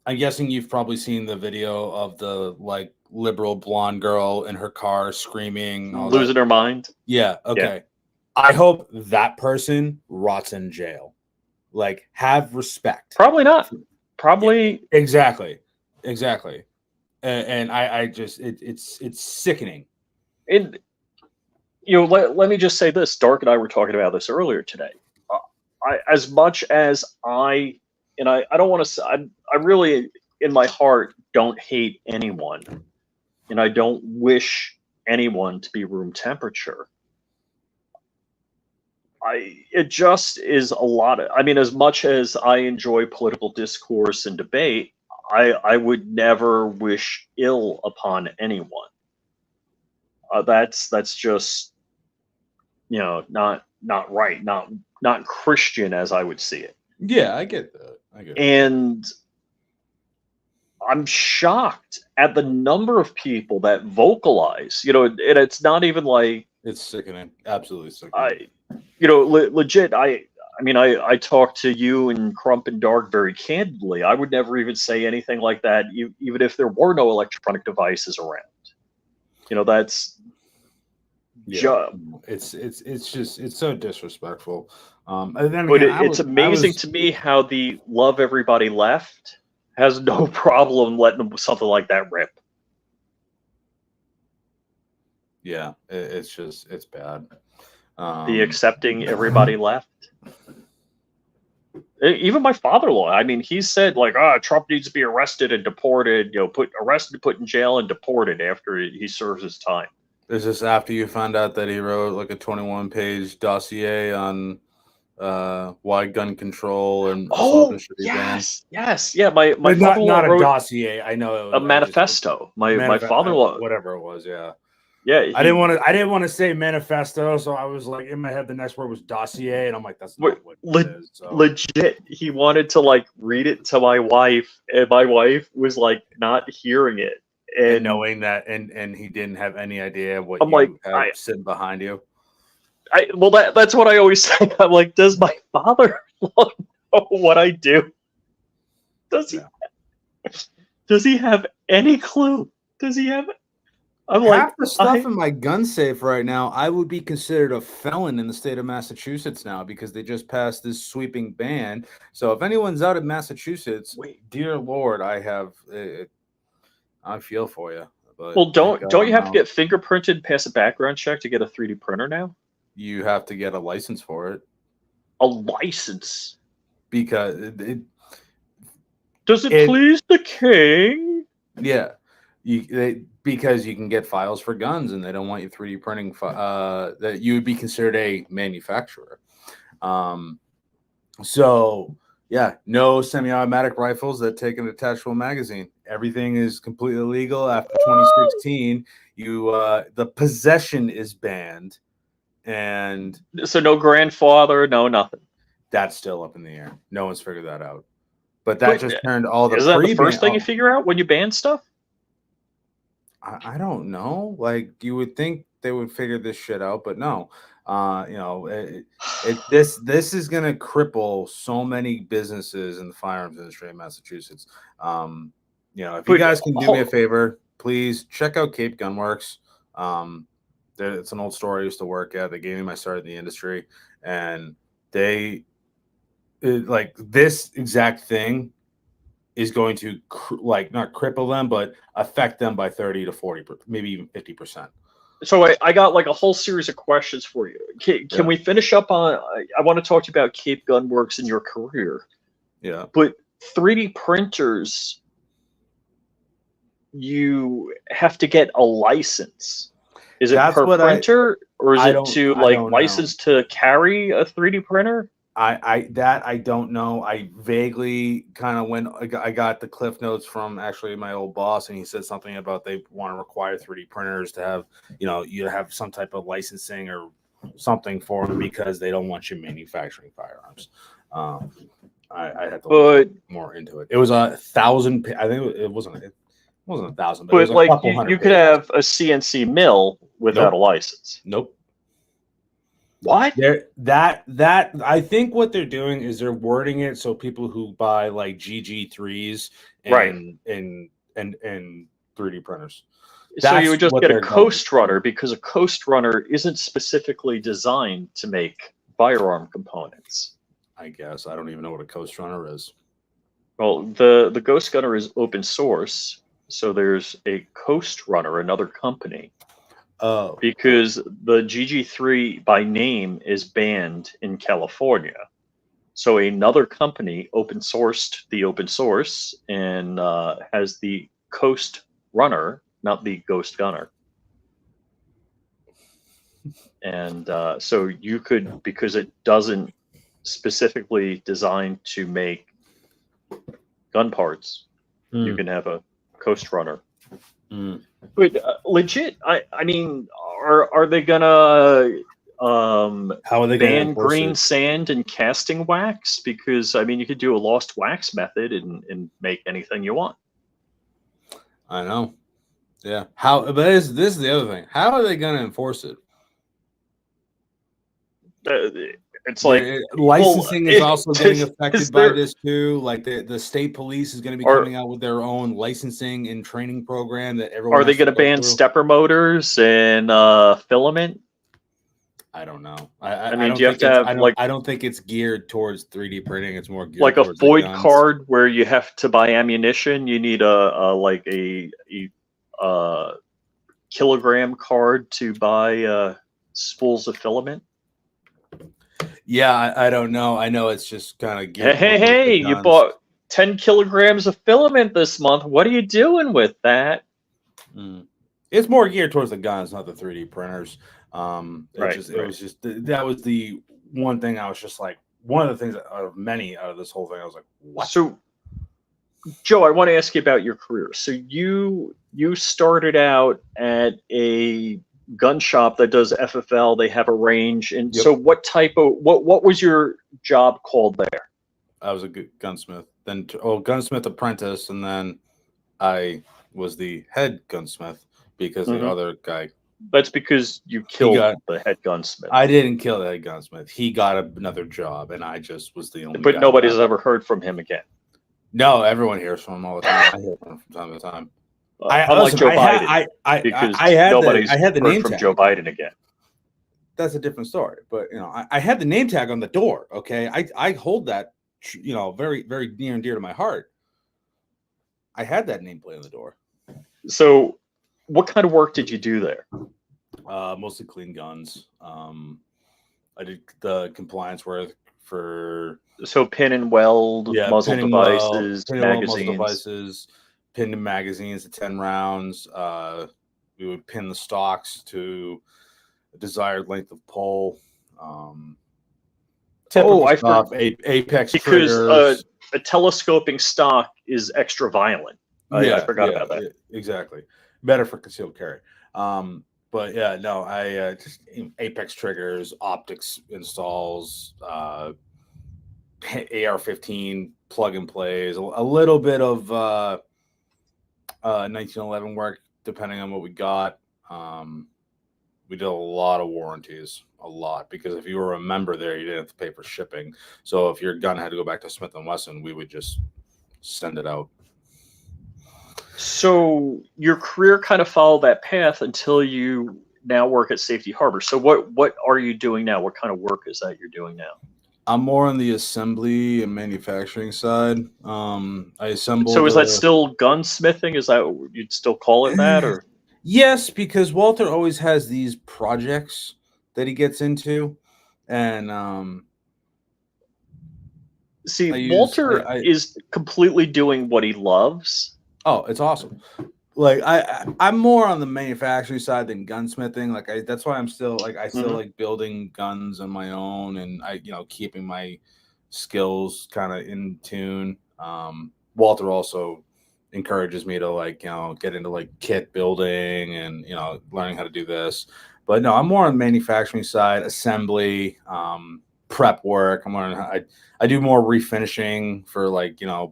S2: I'm guessing you've probably seen the video of the like liberal blonde girl in her car screaming,
S3: losing her mind.
S2: Yeah. Okay. Yeah. I hope that person rots in jail. Like, have respect.
S3: Probably not. Probably.
S2: Exactly. And I just it's sickening.
S3: And let me just say this. Dark and I were talking about this earlier today. As much as I don't want to say, I really, in my heart, don't hate anyone. And I don't wish anyone to be room temperature. It just is a lot of, as much as I enjoy political discourse and debate, I would never wish ill upon anyone. That's just, not right, not Christian as I would see it.
S2: Yeah, I get that.
S3: And I'm shocked at the number of people that vocalize, and it's not even like,
S2: it's sickening. Absolutely sickening.
S3: Legit. I talk to you and Crump and Dark very candidly. I would never even say anything like that, even if there were no electronic devices around. That's.
S2: Yeah, it's just, it's so disrespectful. And then
S3: but again, it's amazing to me how the Love Everybody Left has no problem letting something like that rip.
S2: Yeah, it's bad.
S3: The accepting everybody left. Even my father-in-law. He said like, Trump needs to be arrested and deported. Put in jail and deported after he serves his time.
S2: Is this after you found out that he wrote like a 21-page dossier on why gun control and assault should be banned?
S3: Yes, yeah. My father-in-law
S2: not
S3: wrote
S2: a dossier. I know
S3: a manifesto. My father-in-law,
S2: whatever it was, yeah.
S3: Yeah,
S2: I didn't want to say manifesto, so I was like, in my head, the next word was dossier, and I'm like, that's not what it is. So.
S3: Legit, he wanted to like read it to my wife, and my wife was like not hearing it. And
S2: knowing that, and he didn't have any idea what
S3: I'm like,
S2: sitting behind you.
S3: That's what I always say. I'm like, does my father know what I do? Does he have any clue? Does he have? I'm
S2: half the stuff in my gun safe right now, I would be considered a felon in the state of Massachusetts now because they just passed this sweeping ban. So if anyone's out of Massachusetts, dear Lord, I feel for you. But
S3: well, don't you have to get fingerprinted and pass a background check to get a 3D printer now?
S2: You have to get a license for it.
S3: A license?
S2: Because
S3: does it please the king?
S2: Yeah, because you can get files for guns, and they don't want you 3D printing that you would be considered a manufacturer. So. Yeah, no semi-automatic rifles that take an attachable magazine. Everything is completely illegal after 2016. The possession is banned, and
S3: so no grandfather, no nothing.
S2: That's still up in the air. No one's figured that out. But that just turned all the.
S3: Is that the first thing you figure out when you ban stuff?
S2: I don't know. Like you would think they would figure this shit out, but no. This is going to cripple so many businesses in the firearms industry in Massachusetts. If you guys can do me a favor, please check out Cape Gunworks. It's an old store I used to work at. They gave me my start in the industry, and this exact thing is going to not cripple them, but affect them by 30 to 40, maybe even 50%.
S3: So I got like a whole series of questions for you. Can we finish up on? I want to talk to you about Cape Gunworks and your career.
S2: Yeah.
S3: But 3D printers, you have to get a license. Is it
S2: That's
S3: per
S2: what
S3: printer, or is
S2: I
S3: it
S2: don't-
S3: to
S2: I
S3: like
S2: don't know.
S3: license to carry a 3D printer?
S2: I don't know. I vaguely kind of went. I got the cliff notes from actually my old boss, and he said something about they want to require 3D printers to have, you have some type of licensing or something for them because they don't want you manufacturing firearms. I had to look more into it. It was 1,000. I think it wasn't 1,000, but it was
S3: But
S2: a
S3: like
S2: couple hundred.
S3: you could
S2: pages.
S3: have a CNC mill without a license.
S2: Nope.
S3: What?
S2: That I think what they're doing is they're wording it so people who buy like GG3s and 3D printers.
S3: So you would just
S2: what
S3: get a
S2: they're
S3: coast runner, because a coast runner isn't specifically designed to make firearm components.
S2: I guess I don't even know what a coast runner is.
S3: Well, the Ghost Gunner is open source, so there's a Coast Runner, another company.
S2: Oh,
S3: Because the GG3 by name is banned in California. So another company open sourced the open source and has the Coast Runner, not the Ghost Gunner. And so you could, because it doesn't specifically designed to make gun parts, you can have a Coast Runner. But legit, I mean, are they gonna
S2: how are they going to
S3: ban green sand and casting wax? Because I mean, you could do a lost wax method and make anything you want.
S2: I know. Yeah. How? But this is the other thing. How are they going to enforce it?
S3: It's like
S2: licensing is also getting affected by this too. Like the state police is going to be coming out with their own licensing and training program that everyone.
S3: Are they going to ban stepper motors and filament?
S2: I don't know.
S3: I mean, do you have to have
S2: I don't think it's geared towards 3D printing. It's more geared
S3: like a
S2: towards
S3: void card where you have to buy ammunition. You need a kilogram card to buy spools of filament.
S2: Yeah, I don't know. I know it's just kind of geared.
S3: Hey! You bought 10 kilograms of filament this month. What are you doing with that?
S2: It's more geared towards the guns, not the 3D printers.
S3: Right.
S2: It was just that was the one thing I was just like, one of the things out of many out of this whole thing. I was like, what?
S3: So, Joe, I want to ask you about your career. So you started out at a gun shop that does FFL. They have a range, and so what type of what was your job called there?
S2: I was a gunsmith, then gunsmith apprentice, and then I was the head gunsmith because the other guy.
S3: That's because you killed the head gunsmith.
S2: I didn't kill the head gunsmith. He got another job, and I just was the only.
S3: But nobody's ever heard from him again.
S2: No, everyone hears from him all the time. I hear from him from time to time.
S3: Unlike Joe Biden,
S2: because I had the name
S3: from
S2: tag.
S3: Joe Biden again.
S2: That's a different story. But I had the name tag on the door. Okay, I hold that very very near and dear to my heart. I had that nameplate on the door.
S3: So, what kind of work did you do there?
S2: Mostly clean guns. I did the compliance work for.
S3: So pin and weld, muzzle devices,
S2: magazines. Pin the magazines to 10 rounds. We would pin the stocks to a desired length of pole. Apex
S3: because
S2: triggers.
S3: A telescoping stock is extra violent. I forgot about that.
S2: Exactly. Better for concealed carry. But yeah, no, I just Apex triggers, optics installs, AR-15 plug and plays, a little bit of 1911 work depending on what we got. We did a lot of warranties, because if you were a member there, you didn't have to pay for shipping. So if your gun had to go back to Smith & Wesson, we would just send it out.
S3: So your career kind of followed that path until you now work at Safety Harbor. So what are you doing now? What kind of work is that you're doing now?
S2: I'm more on the assembly and manufacturing side. I assemble.
S3: So is that still gunsmithing? Is that you'd still call it that, or?
S2: Yes, because Walter always has these projects that he gets into, and
S3: See,
S2: I
S3: Walter is completely doing what he loves.
S2: oh, it's awesome. Like I'm more on the manufacturing side than gunsmithing. Like that's why I'm still like I still like building guns on my own, and keeping my skills kind of in tune. Walter also encourages me to get into like kit building and learning how to do this. But no, I'm more on the manufacturing side, assembly, prep work. I'm learning how I do more refinishing for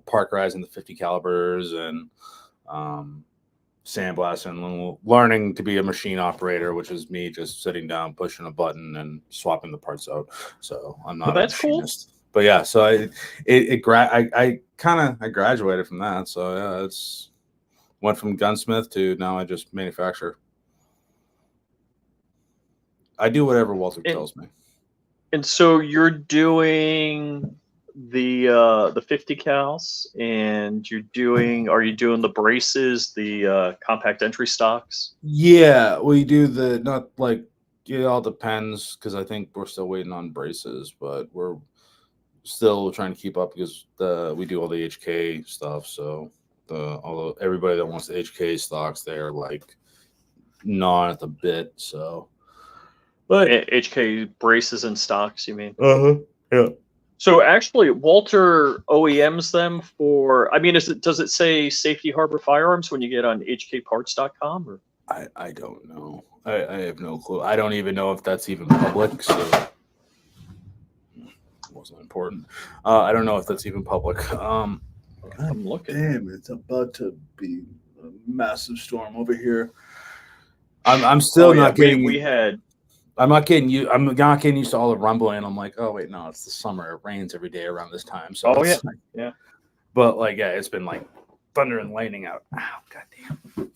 S2: parkerizing the 50 calibers and sandblasting, and learning to be a machine operator, which is me just sitting down, pushing a button, and swapping the parts out. So I'm not a machinist. Cool. But yeah, so I graduated from that. So yeah, it's went from gunsmith to now I just manufacture. I do whatever Walter tells me.
S3: And so you're doing the 50 cals, and are you doing the braces, the compact entry stocks?
S2: Yeah, we do it all depends, because I think we're still waiting on braces, but we're still trying to keep up because we do all the HK stuff. So everybody that wants the HK stocks, they're like gnawing at the bit. So, but
S3: HK braces and stocks, you mean?
S2: Yeah.
S3: So actually, Walter OEMs them for. I mean, does it say Safety Harbor Firearms when you get on HKparts.com? Or
S2: I don't know. I have no clue. I don't even know if that's even public. So it wasn't important. I don't know if that's even public.
S3: I'm looking.
S2: Damn, it's about to be a massive storm over here. I'm still not getting. I'm not getting used to all the rumbling. I'm like, oh wait, no, it's the summer. It rains every day around this time. So
S3: yeah.
S2: But it's been like thunder and lightning out. Ow, goddamn.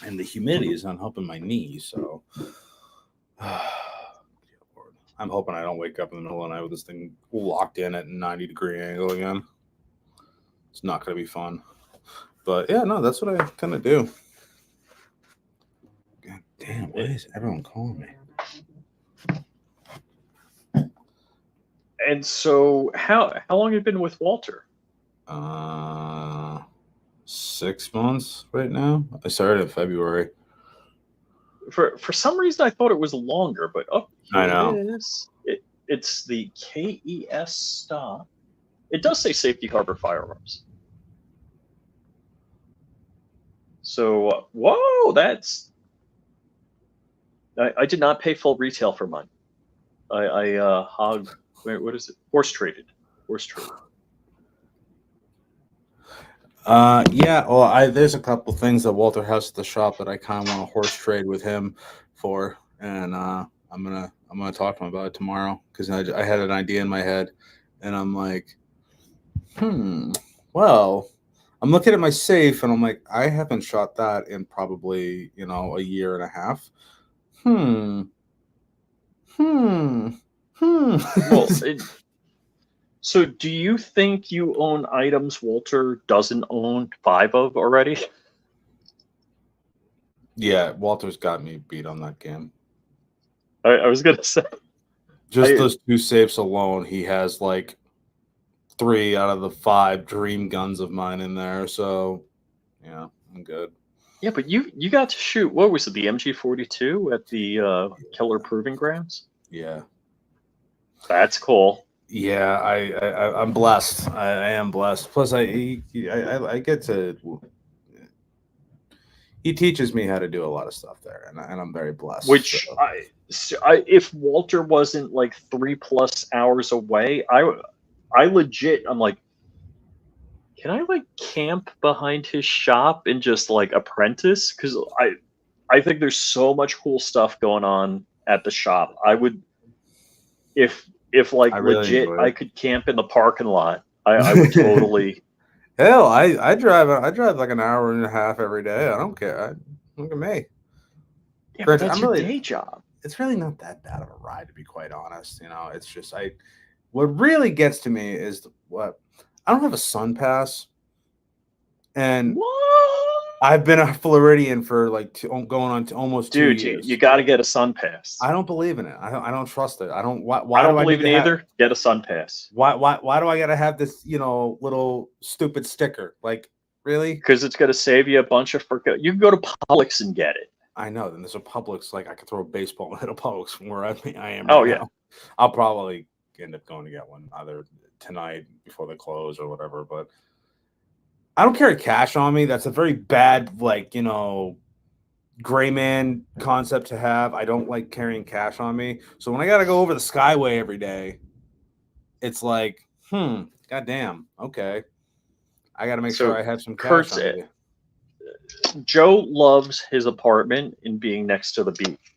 S2: And the humidity is not helping my knees. So I'm hoping I don't wake up in the middle of the night with this thing locked in at 90-degree angle again. It's not going to be fun. But yeah, no, that's what I kind of do. God damn, why is everyone calling me?
S3: And so how long have you been with Walter?
S2: 6 months right now. I started in February.
S3: For some reason I thought it was longer, but
S2: I know.
S3: It's the KES stock. It does say Safety Harbor Firearms. So whoa, that's I did not pay full retail for mine. I what is it? Horse traded.
S2: Yeah. Well, there's a couple things that Walter has at the shop that I kind of want to horse trade with him for, and I'm gonna talk to him about it tomorrow, because I had an idea in my head, and I'm like, well, I'm looking at my safe, and I'm like, I haven't shot that in probably a year and a half.
S3: Well, so do you think you own items Walter doesn't own 5 of already?
S2: Yeah, Walter's got me beat on that game.
S3: I was gonna say,
S2: those 2 safes alone, he has like 3 out of the 5 dream guns of mine in there. So yeah, I'm good.
S3: Yeah, but you got to shoot, what was it, the MG42 at the Keller Proving Grounds?
S2: Yeah,
S3: that's cool.
S2: Yeah, I'm blessed. I am blessed. Plus, I get to. He teaches me how to do a lot of stuff there, and I'm very blessed.
S3: Which if Walter wasn't like 3+ hours away, I legit, I'm like, can I like camp behind his shop and just like apprentice? Because I think there's so much cool stuff going on at the shop. I would, if like legit, I could camp in the parking lot. I would totally.
S2: Hell, I drive like an hour and a half every day. I don't care. Look at me.
S3: Yeah, but that's your day job.
S2: It's really not that bad of a ride, to be quite honest. It's just what really gets to me is I don't have a sun pass, and
S3: what?
S2: I've been a Floridian for like going on to almost 2
S3: Dude,
S2: years.
S3: you got to get a sun pass.
S2: I don't believe in it. I don't trust it. I don't. Why
S3: I don't
S2: do
S3: believe in
S2: need to
S3: either. Get a sun pass.
S2: Why do I gotta have this, little stupid sticker? Like, really?
S3: Because it's going to save you a bunch of You can go to Publix and get it.
S2: I know. Then there's a Publix. Like, I could throw a baseball at a Publix from where I am.
S3: Oh,
S2: right
S3: yeah.
S2: now. I'll probably end up going to get one either tonight before they close or whatever. But I don't carry cash on me. That's a very bad, gray man concept to have. I don't like carrying cash on me. So when I got to go over the Skyway every day, it's like, goddamn, okay. I got to make sure I have some cash on me.
S3: Joe loves his apartment in being next to the beach.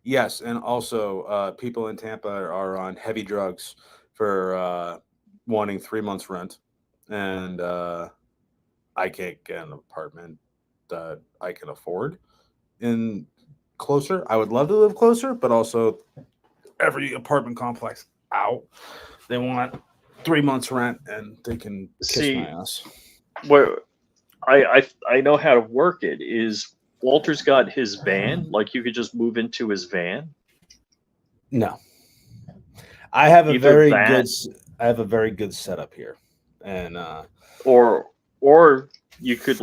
S2: Yes, and also people in Tampa are on heavy drugs for wanting 3 months rent, and I can't get an apartment that I can afford in closer. I would love to live closer, but also every apartment complex out, they want 3 months rent, and they can kiss my ass.
S3: Well, I know how to work it. Is Walter's got his van? Like, you could just move into his van?
S2: No, I have a very good setup here, and
S3: or you could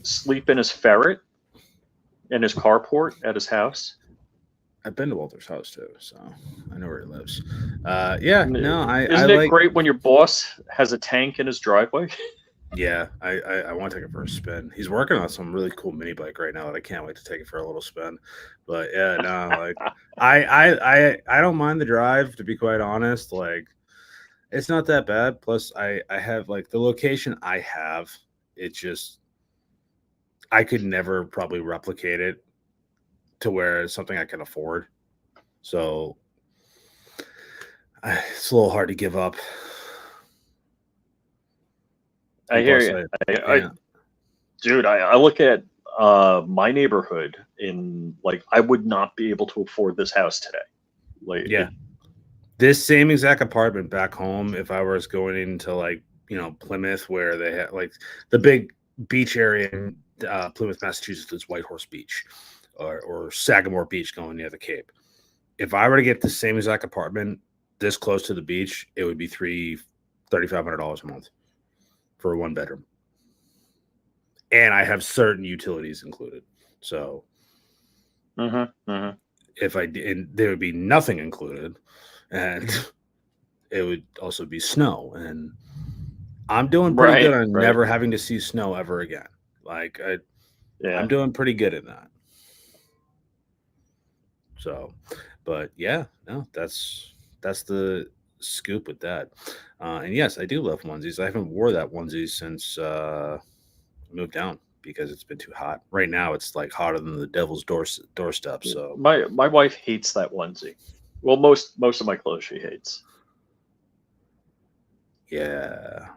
S3: sleep in his ferret in his carport at his house.
S2: I've been to Walter's house too, so I know where he lives.
S3: Isn't it great when your boss has a tank in his driveway?
S2: Yeah, I want to take it for a spin. He's working on some really cool mini bike right now that I can't wait to take it for a little spin. But yeah, no, I don't mind the drive, to be quite honest. It's not that bad. Plus, I have the location I have. It's just I could never probably replicate it to where it's something I can afford. So it's a little hard to give up.
S3: I hear you. Dude, I look at my neighborhood in I would not be able to afford this house today.
S2: This same exact apartment back home, if I was going into Plymouth, where they had the big beach area in Plymouth, Massachusetts, is Whitehorse Beach, or Sagamore Beach going near the Cape. If I were to get the same exact apartment this close to the beach, it would be $3,500 a month for a 1-bedroom. And I have certain utilities included. So if I did, there would be nothing included, and it would also be snow. And I'm doing pretty good on never having to see snow ever again. I'm doing pretty good in that. So, but yeah, no, that's the scoop with that. And yes, I do love onesies. I haven't wore that onesie since I moved down because it's been too hot. Right now, it's hotter than the devil's doorstep. So
S3: my wife hates that onesie. Well, most of my clothes she hates.
S2: Yeah,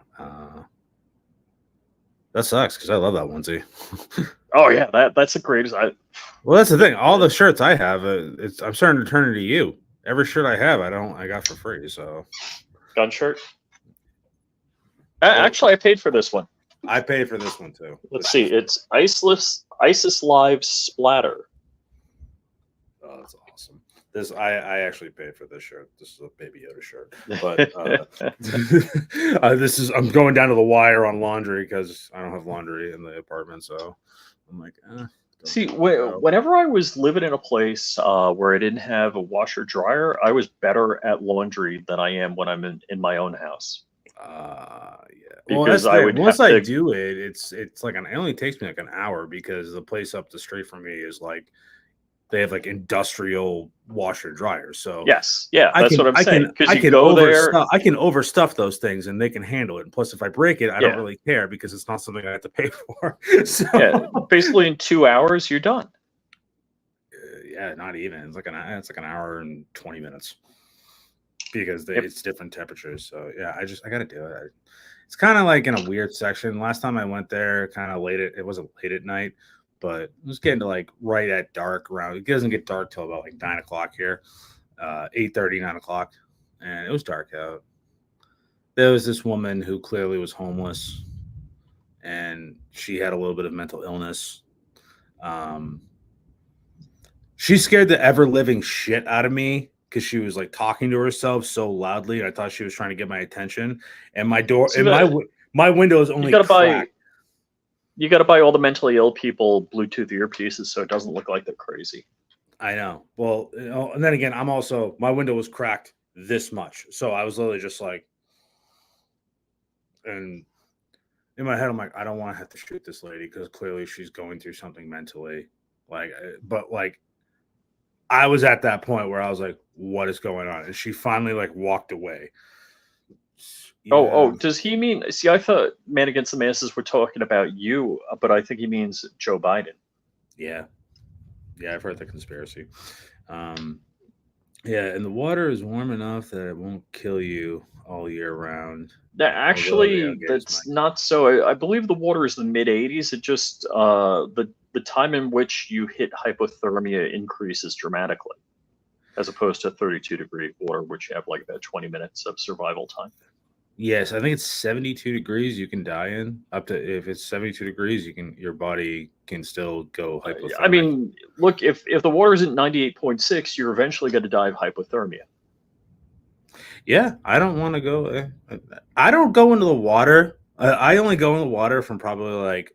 S2: that sucks because I love that onesie.
S3: Oh yeah, that's the greatest.
S2: Well, that's the thing. All the shirts I have, I'm starting to turn into you. Every shirt I have, I got for free. So,
S3: gun shirt. Actually, I paid for this one.
S2: I paid for this one too.
S3: Let's see. It's ISIS Live Splatter.
S2: Oh, that's awesome. This I actually paid for this shirt. This is a Baby Yoda shirt, but I'm going down to the wire on laundry because I don't have laundry in the apartment. So I'm like,
S3: see, whenever I was living in a place where I didn't have a washer dryer, I was better at laundry than I am when I'm in my own house.
S2: Yeah.
S3: Because
S2: once I do it, it's it only takes me an hour because the place up the street from me is they have industrial washer dryers. So
S3: yes, yeah, that's what I'm saying. Because you go there,
S2: I can overstuff those things and they can handle it. And plus, if I break it, I don't really care because it's not something I have to pay for. So
S3: basically in 2 hours you're done.
S2: Yeah, not even. It's an hour and 20 minutes because it's different temperatures. So yeah, I got to do it. It's kind of in a weird section. Last time I went there, kind of it wasn't late at night, but it was getting to right at dark around. It doesn't get dark till about 9 o'clock here, 8:30, 9 o'clock, and it was dark out. There was this woman who clearly was homeless, and she had a little bit of mental illness. She scared the ever living shit out of me because she was like talking to herself so loudly. I thought she was trying to get my attention, and my door
S3: So
S2: and my window is only cracked.
S3: You got to buy all the mentally ill people Bluetooth earpieces so it doesn't look like they're crazy.
S2: I know. Well, and then again, my window was cracked this much, so I was literally just like, and in my head, I'm like, I don't want to have to shoot this lady because clearly she's going through something mentally. But I was at that point where I was like, what is going on? And she finally like walked away.
S3: Yeah. Oh, does he mean? See, I thought Man Against the Masses were talking about you, but I think he means Joe Biden.
S2: Yeah, I've heard the conspiracy. Yeah, and the water is warm enough that it won't kill you all year round.
S3: Actually, that's not so. I believe the water is the mid 80s. It just the time in which you hit hypothermia increases dramatically, as opposed to 32-degree water, which you have like about 20 minutes of survival time.
S2: Yes, I think it's 72 degrees you can die in. Up to if it's 72 degrees, your body can still go hypothermic.
S3: I mean, look, if the water isn't 98.6, you're eventually going to die of hypothermia.
S2: Yeah, I don't want to go. I don't go into the water. I only go in the water from probably like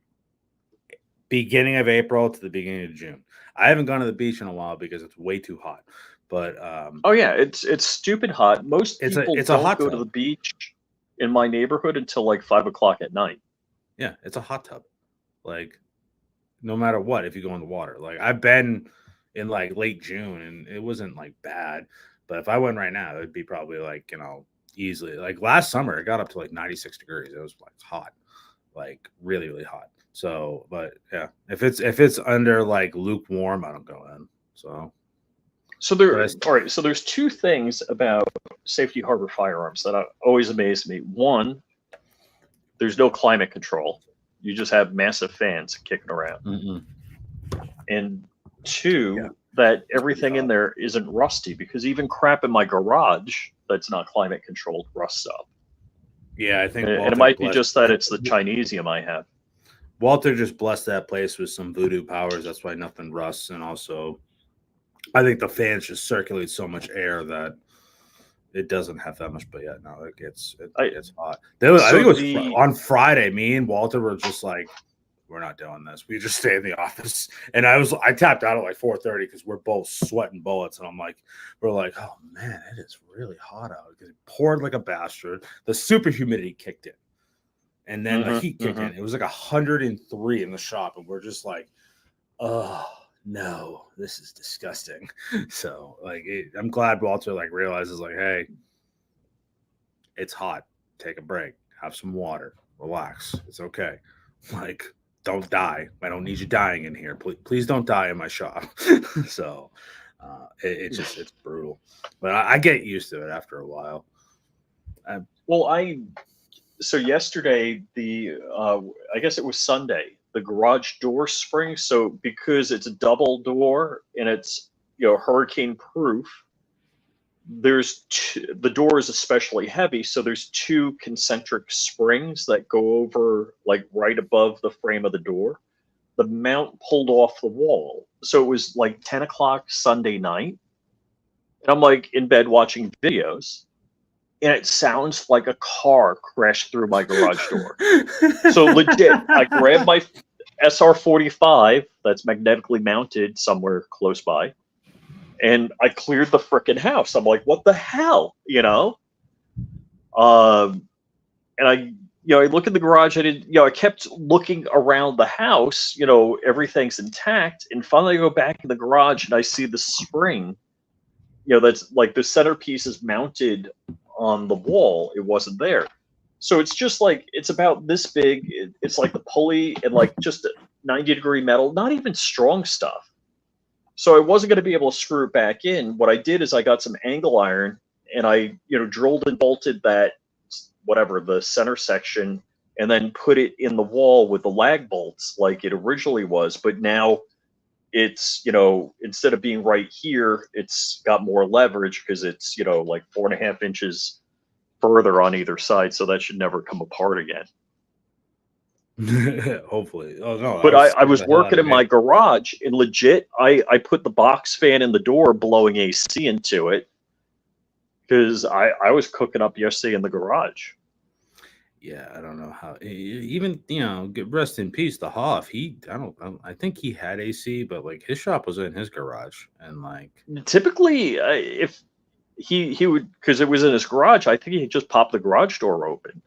S2: beginning of April to the beginning of June. I haven't gone to the beach in a while because it's way too hot. But
S3: oh yeah, it's stupid hot. Most people don't go to the beach in my neighborhood until like 5 o'clock at night.
S2: Yeah, it's a hot tub. Like, no matter what, if you go in the water. Like, I've been in like late June and it wasn't like bad. But if I went right now, it would be probably like, easily. Like last summer, it got up to like 96 degrees. It was like hot, like really, really hot. So, but yeah, if it's under like lukewarm, I don't go in. So
S3: all right. So there's two things about Safety Harbor firearms that always amaze me. One, there's no climate control. You just have massive fans kicking around.
S2: Mm-hmm.
S3: And two, that everything in there isn't rusty, because even crap in my garage that's not climate controlled rusts up.
S2: Yeah, I think,
S3: and it might be just that it's the Chinesium I have.
S2: Walter just blessed that place with some voodoo powers. That's why nothing rusts. And also, I think the fans just circulate so much air that it doesn't have that much. But yeah, no, it gets hot. I think it was on Friday. Me and Walter were just like, we're not doing this. We just stay in the office. And I tapped out at like 4:30 because we're both sweating bullets. And we're like, oh man, it is really hot out because it poured like a bastard. The super humidity kicked in. And then the heat kicked in. It was like 103 in the shop. And we're just like, oh no, this is disgusting. So like, I'm glad Walter like realizes like, hey, it's hot. Take a break. Have some water. Relax. It's okay. Like, don't die. I don't need you dying in here. Please don't die in my shop. So it's brutal. But I get used to it after a while.
S3: So yesterday, I guess it was Sunday, the garage door spring. So because it's a double door and it's hurricane proof, the door is especially heavy, so there's two concentric springs that go over like right above the frame of the door. The mount pulled off the wall, so it was like 10 o'clock Sunday night, and I'm like in bed watching videos, and it sounds like a car crashed through my garage door. So legit, I grabbed my SR-45 that's magnetically mounted somewhere close by, and I cleared the frickin' house. I'm like, what the hell, And I look in the garage. I kept looking around the house. Everything's intact. And finally, I go back in the garage and I see the spring. That's like the centerpiece is mounted on the wall. It wasn't there. So it's just like, it's about this big. It's like the pulley and like just 90-degree metal, not even strong stuff. So I wasn't going to be able to screw it back in. What I did is I got some angle iron and I, drilled and bolted that, the center section, and then put it in the wall with the lag bolts like it originally was. But now it's, instead of being right here, it's got more leverage because it's, like 4.5 inches further on either side. So that should never come apart again.
S2: Hopefully. Oh no,
S3: But I
S2: scared
S3: was
S2: the hell out
S3: working
S2: of
S3: in
S2: me.
S3: my garage, and legit, I put the box fan in the door, blowing AC into it, because I was cooking up yesterday in the garage.
S2: Yeah, I don't know how. Even rest in peace, the Hoff. I think he had AC, but like his shop was in his garage, and like
S3: Typically, if he would, because it was in his garage, I think he just popped the garage door open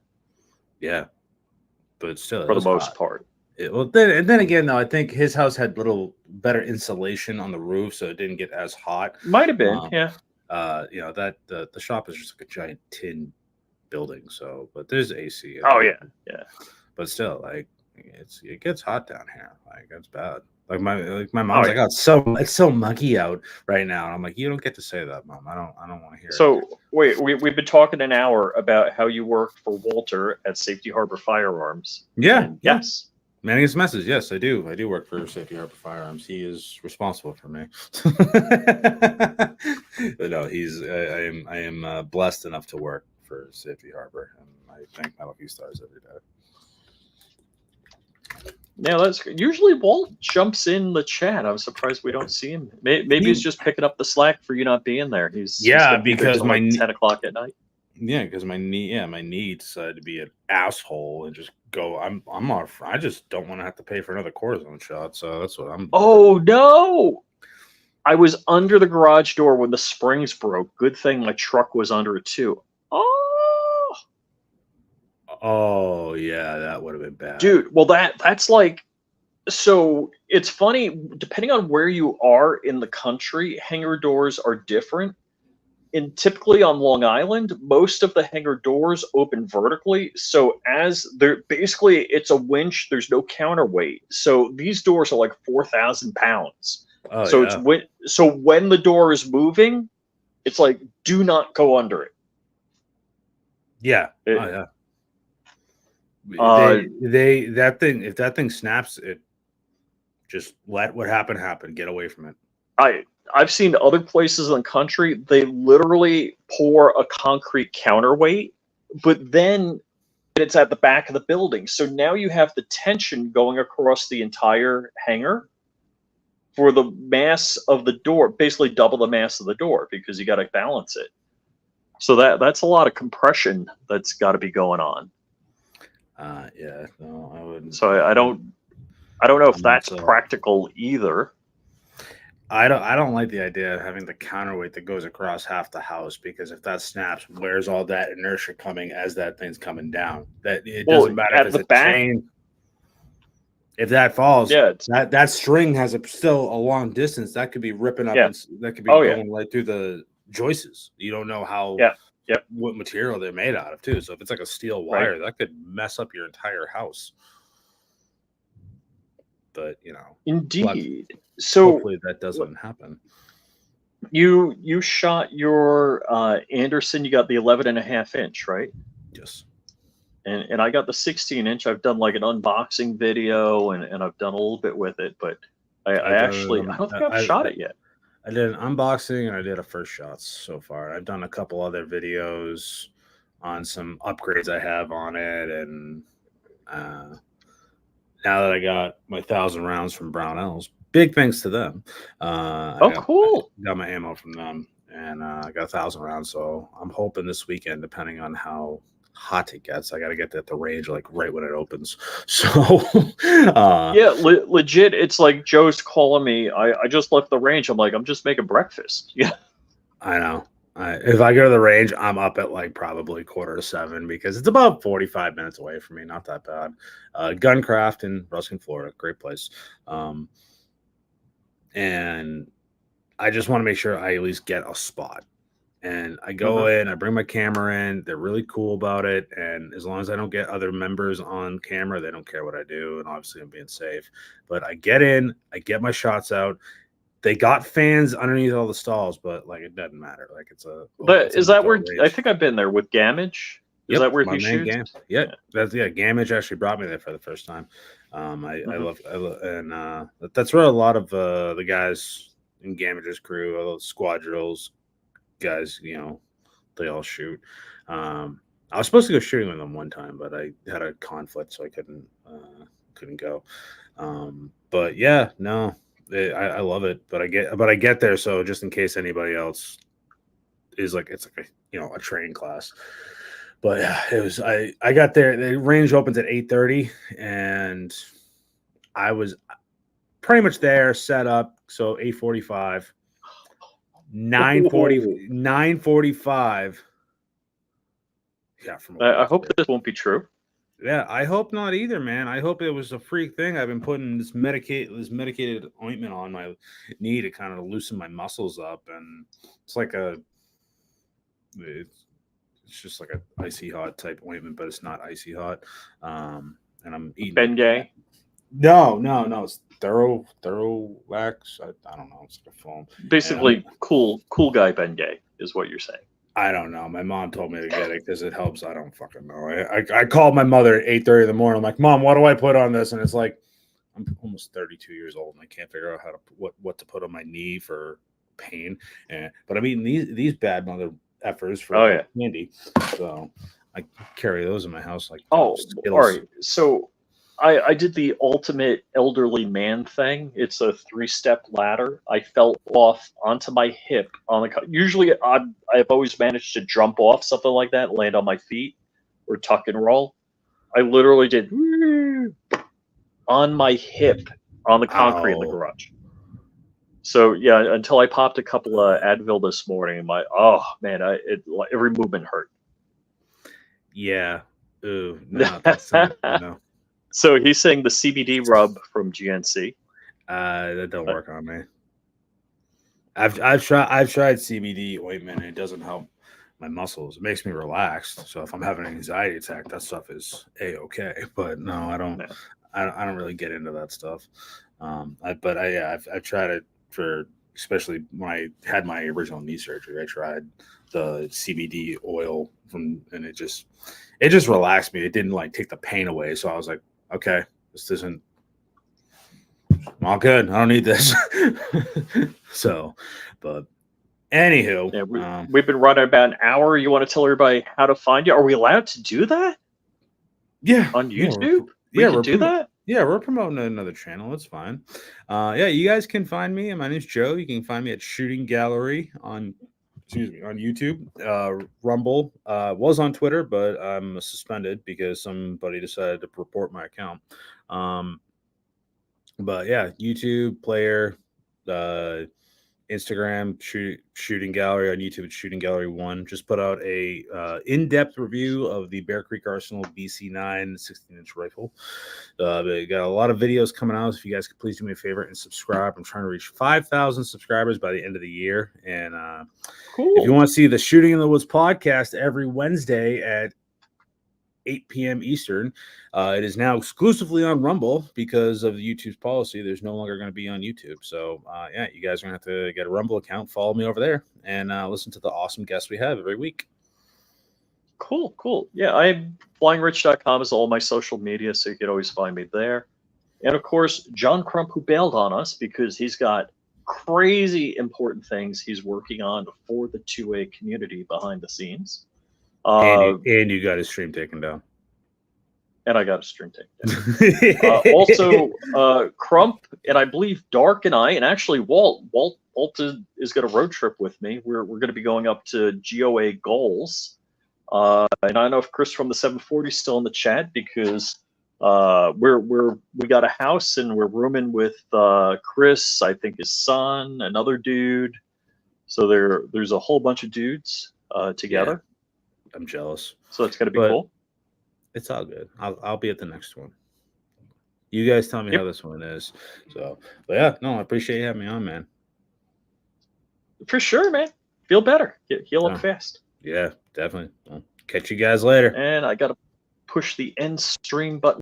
S2: yeah, but still, it
S3: for the
S2: was
S3: most
S2: hot.
S3: part.
S2: Then again, though, I think his house had little better insulation on the roof, so it didn't get as hot.
S3: Might have been,
S2: Um,
S3: yeah.
S2: That the shop is just like a giant tin building, so but there's AC.
S3: Oh yeah, yeah.
S2: But still, like it gets hot down here. Like it's bad. Like my mom's
S3: Oh,
S2: like,
S3: yeah.
S2: oh, it's so muggy out right now. And I'm like, you don't get to say that, Mom. I don't want to hear it.
S3: So wait, we've been talking an hour about how you worked for Walter at Safety Harbor Firearms.
S2: Yeah,
S3: And yes.
S2: Manning his message. Yes, I do. I do work for Safety Harbor Firearms. He is responsible for me. But no, I am blessed enough to work for Safety Harbor, and I thank my lucky stars every day.
S3: Yeah, that's usually Walt jumps in the chat. I'm surprised we don't see him. Maybe he's just picking up the slack for you not being there. He's gonna be there
S2: because
S3: till, like, 10 o'clock at night.
S2: Yeah, because my knee decided to be an asshole and just go. I'm off. I just don't want to have to pay for another cortisone shot. So that's what I'm.
S3: Oh no! I was under the garage door when the springs broke. Good thing my truck was under it too.
S2: Oh yeah, that would have been bad,
S3: dude. Well, that's like, so it's funny. Depending on where you are in the country, hangar doors are different. And typically on Long Island, most of the hangar doors open vertically. So as they're basically, it's a winch. There's no counterweight. So these doors are like 4,000 pounds.
S2: Oh,
S3: so
S2: yeah.
S3: when the door is moving, it's like, do not go under it.
S2: Yeah.
S3: It-
S2: oh yeah. If that thing snaps, it just let what happened happen. Get away from it.
S3: I've seen other places in the country, they literally pour a concrete counterweight, but then it's at the back of the building. So now you have the tension going across the entire hangar for the mass of the door, basically double the mass of the door, because you got to balance it. So that's a lot of compression that's got to be going on.
S2: Yeah, no, I wouldn't.
S3: So I don't know if that's practical either.
S2: I don't like the idea of having the counterweight that goes across half the house, because if that snaps, where's all that inertia coming as that thing's coming down? That it doesn't matter if it's a chain. If that falls, that string has still a long distance. That could be ripping up.
S3: Yeah.
S2: That could be going right through the joists. You don't know how. What material they're made out of too. So if it's like a steel wire, that could mess up your entire house. But
S3: Indeed. So
S2: hopefully that doesn't happen.
S3: You shot your Anderson. You got the 11.5 inch, right?
S2: Yes.
S3: And I got the 16 inch. I've done like an unboxing video, and I've done a little bit with it, but I don't think I've shot it yet.
S2: I did an unboxing and I did a first shots so far. I've done a couple other videos on some upgrades I have on it, and now that I got my 1,000 rounds from Brownells, big thanks to them.
S3: Cool!
S2: I got my ammo from them, and I got 1,000 rounds. So I'm hoping this weekend, depending on how hot it gets, I got to get at the range like right when it opens. So
S3: legit, it's like Joe's calling me. I just left the range. I'm like, I'm just making breakfast. Yeah,
S2: I know. If I go to the range, I'm up at like probably 6:45, because it's about 45 minutes away from me. Not that bad. Guncraft in Ruskin, Florida, great place. And I just want to make sure I at least get a spot. And I go in, I bring my camera in. They're really cool about it. And as long as I don't get other members on camera, they don't care what I do. And obviously I'm being safe. But I get in, I get my shots out. They got fans underneath all the stalls, but like it doesn't matter. Like
S3: is that where range. I think I've been there with Gamage? Is that where he shoots?
S2: Gamage actually brought me there for the first time. I love and that's where a lot of the guys in Gamage's crew, all those squad drills guys, they all shoot. I was supposed to go shooting with them one time, but I had a conflict, so I couldn't go. But yeah, no, I love it. But I get there, so just in case anybody else is like, it's like a training class. But yeah, it was. I got there. The range opens at 8:30, and I was pretty much there, set up. So 8:45, 9:45. Yeah, from
S3: I hope this won't be true.
S2: Yeah, I hope not either, man. I hope it was a freak thing. I've been putting this medicated ointment on my knee to kind of loosen my muscles up, and it's like it's just like a icy hot type ointment, but it's not icy hot. And I'm eating
S3: Bengay.
S2: No, it's Thorowax. I don't know. It's like a foam.
S3: Basically, cool guy Bengay is what you're saying.
S2: I don't know. My mom told me to get it because it helps. I don't fucking know. I called my mother at 8:30 in the morning. I'm like, Mom, what do I put on this? And it's like, I'm almost 32 years old and I can't figure out how to what to put on my knee for pain. But I'm eating these bad mother effers for candy. So I carry those in my house like
S3: Skittles. All right. So I did the ultimate elderly man thing. It's a 3-step ladder. I fell off onto my hip usually I've always managed to jump off something like that, land on my feet, or tuck and roll. I literally did on my hip on the concrete in the garage. So yeah, until I popped a couple of Advil this morning, every movement hurt.
S2: Yeah. Ooh, no, that's not, no.
S3: So he's saying the CBD rub from GNC.
S2: That don't work on me. I've tried CBD ointment and it doesn't help my muscles. It makes me relaxed. So if I'm having an anxiety attack, that stuff is A-okay. But no, I don't. I don't really get into that stuff. I've tried it for, especially when I had my original knee surgery. I tried the CBD oil and it just relaxed me. It didn't like take the pain away. So I was like, okay, this isn't all good. I don't need this. So, but anywho,
S3: we've been running about an hour. You want to tell everybody how to find you? Are we allowed to do that?
S2: Yeah,
S3: on YouTube. We can do that.
S2: Yeah, we're promoting another channel. It's fine. Yeah, you guys can find me. My name's Joe. You can find me at Shooting Gallery on YouTube. Rumble was on Twitter, but I'm suspended because somebody decided to report my account. But yeah, YouTube, Player, Instagram, Shooting Gallery. On YouTube, it's Shooting Gallery 1. Just put out a in-depth review of the Bear Creek Arsenal BC9 16-inch rifle. We got a lot of videos coming out. If you guys could please do me a favor and subscribe. I'm trying to reach 5,000 subscribers by the end of the year. And
S3: cool.
S2: If you want to see the Shooting in the Woods podcast every Wednesday at 8 p.m. Eastern. It is now exclusively on Rumble because of the YouTube's policy. There's no longer going to be on YouTube. So, yeah, you guys are going to have to get a Rumble account, follow me over there, and listen to the awesome guests we have every week.
S3: Cool. Yeah, flyingrich.com is all my social media, so you can always find me there. And, of course, John Crump, who bailed on us because he's got crazy important things he's working on for the 2A community behind the scenes.
S2: And you got his stream taken down.
S3: And I got a stream taken down. Also, Crump and I believe Dark and I, and actually Walt is going to road trip with me. We're going to be going up to GOA Goals. And I don't know if Chris from the 740 is still in the chat because we got a house and we're rooming with Chris, I think his son, another dude. So there's a whole bunch of dudes together.
S2: Yeah. I'm jealous.
S3: So it's going to be cool.
S2: It's all good. I'll be at the next one. You guys tell me how this one is. So, but yeah, no, I appreciate you having me on, man.
S3: For sure, man. Feel better. Heal up fast.
S2: Yeah, definitely. I'll catch you guys later.
S3: And I got to push the end stream button.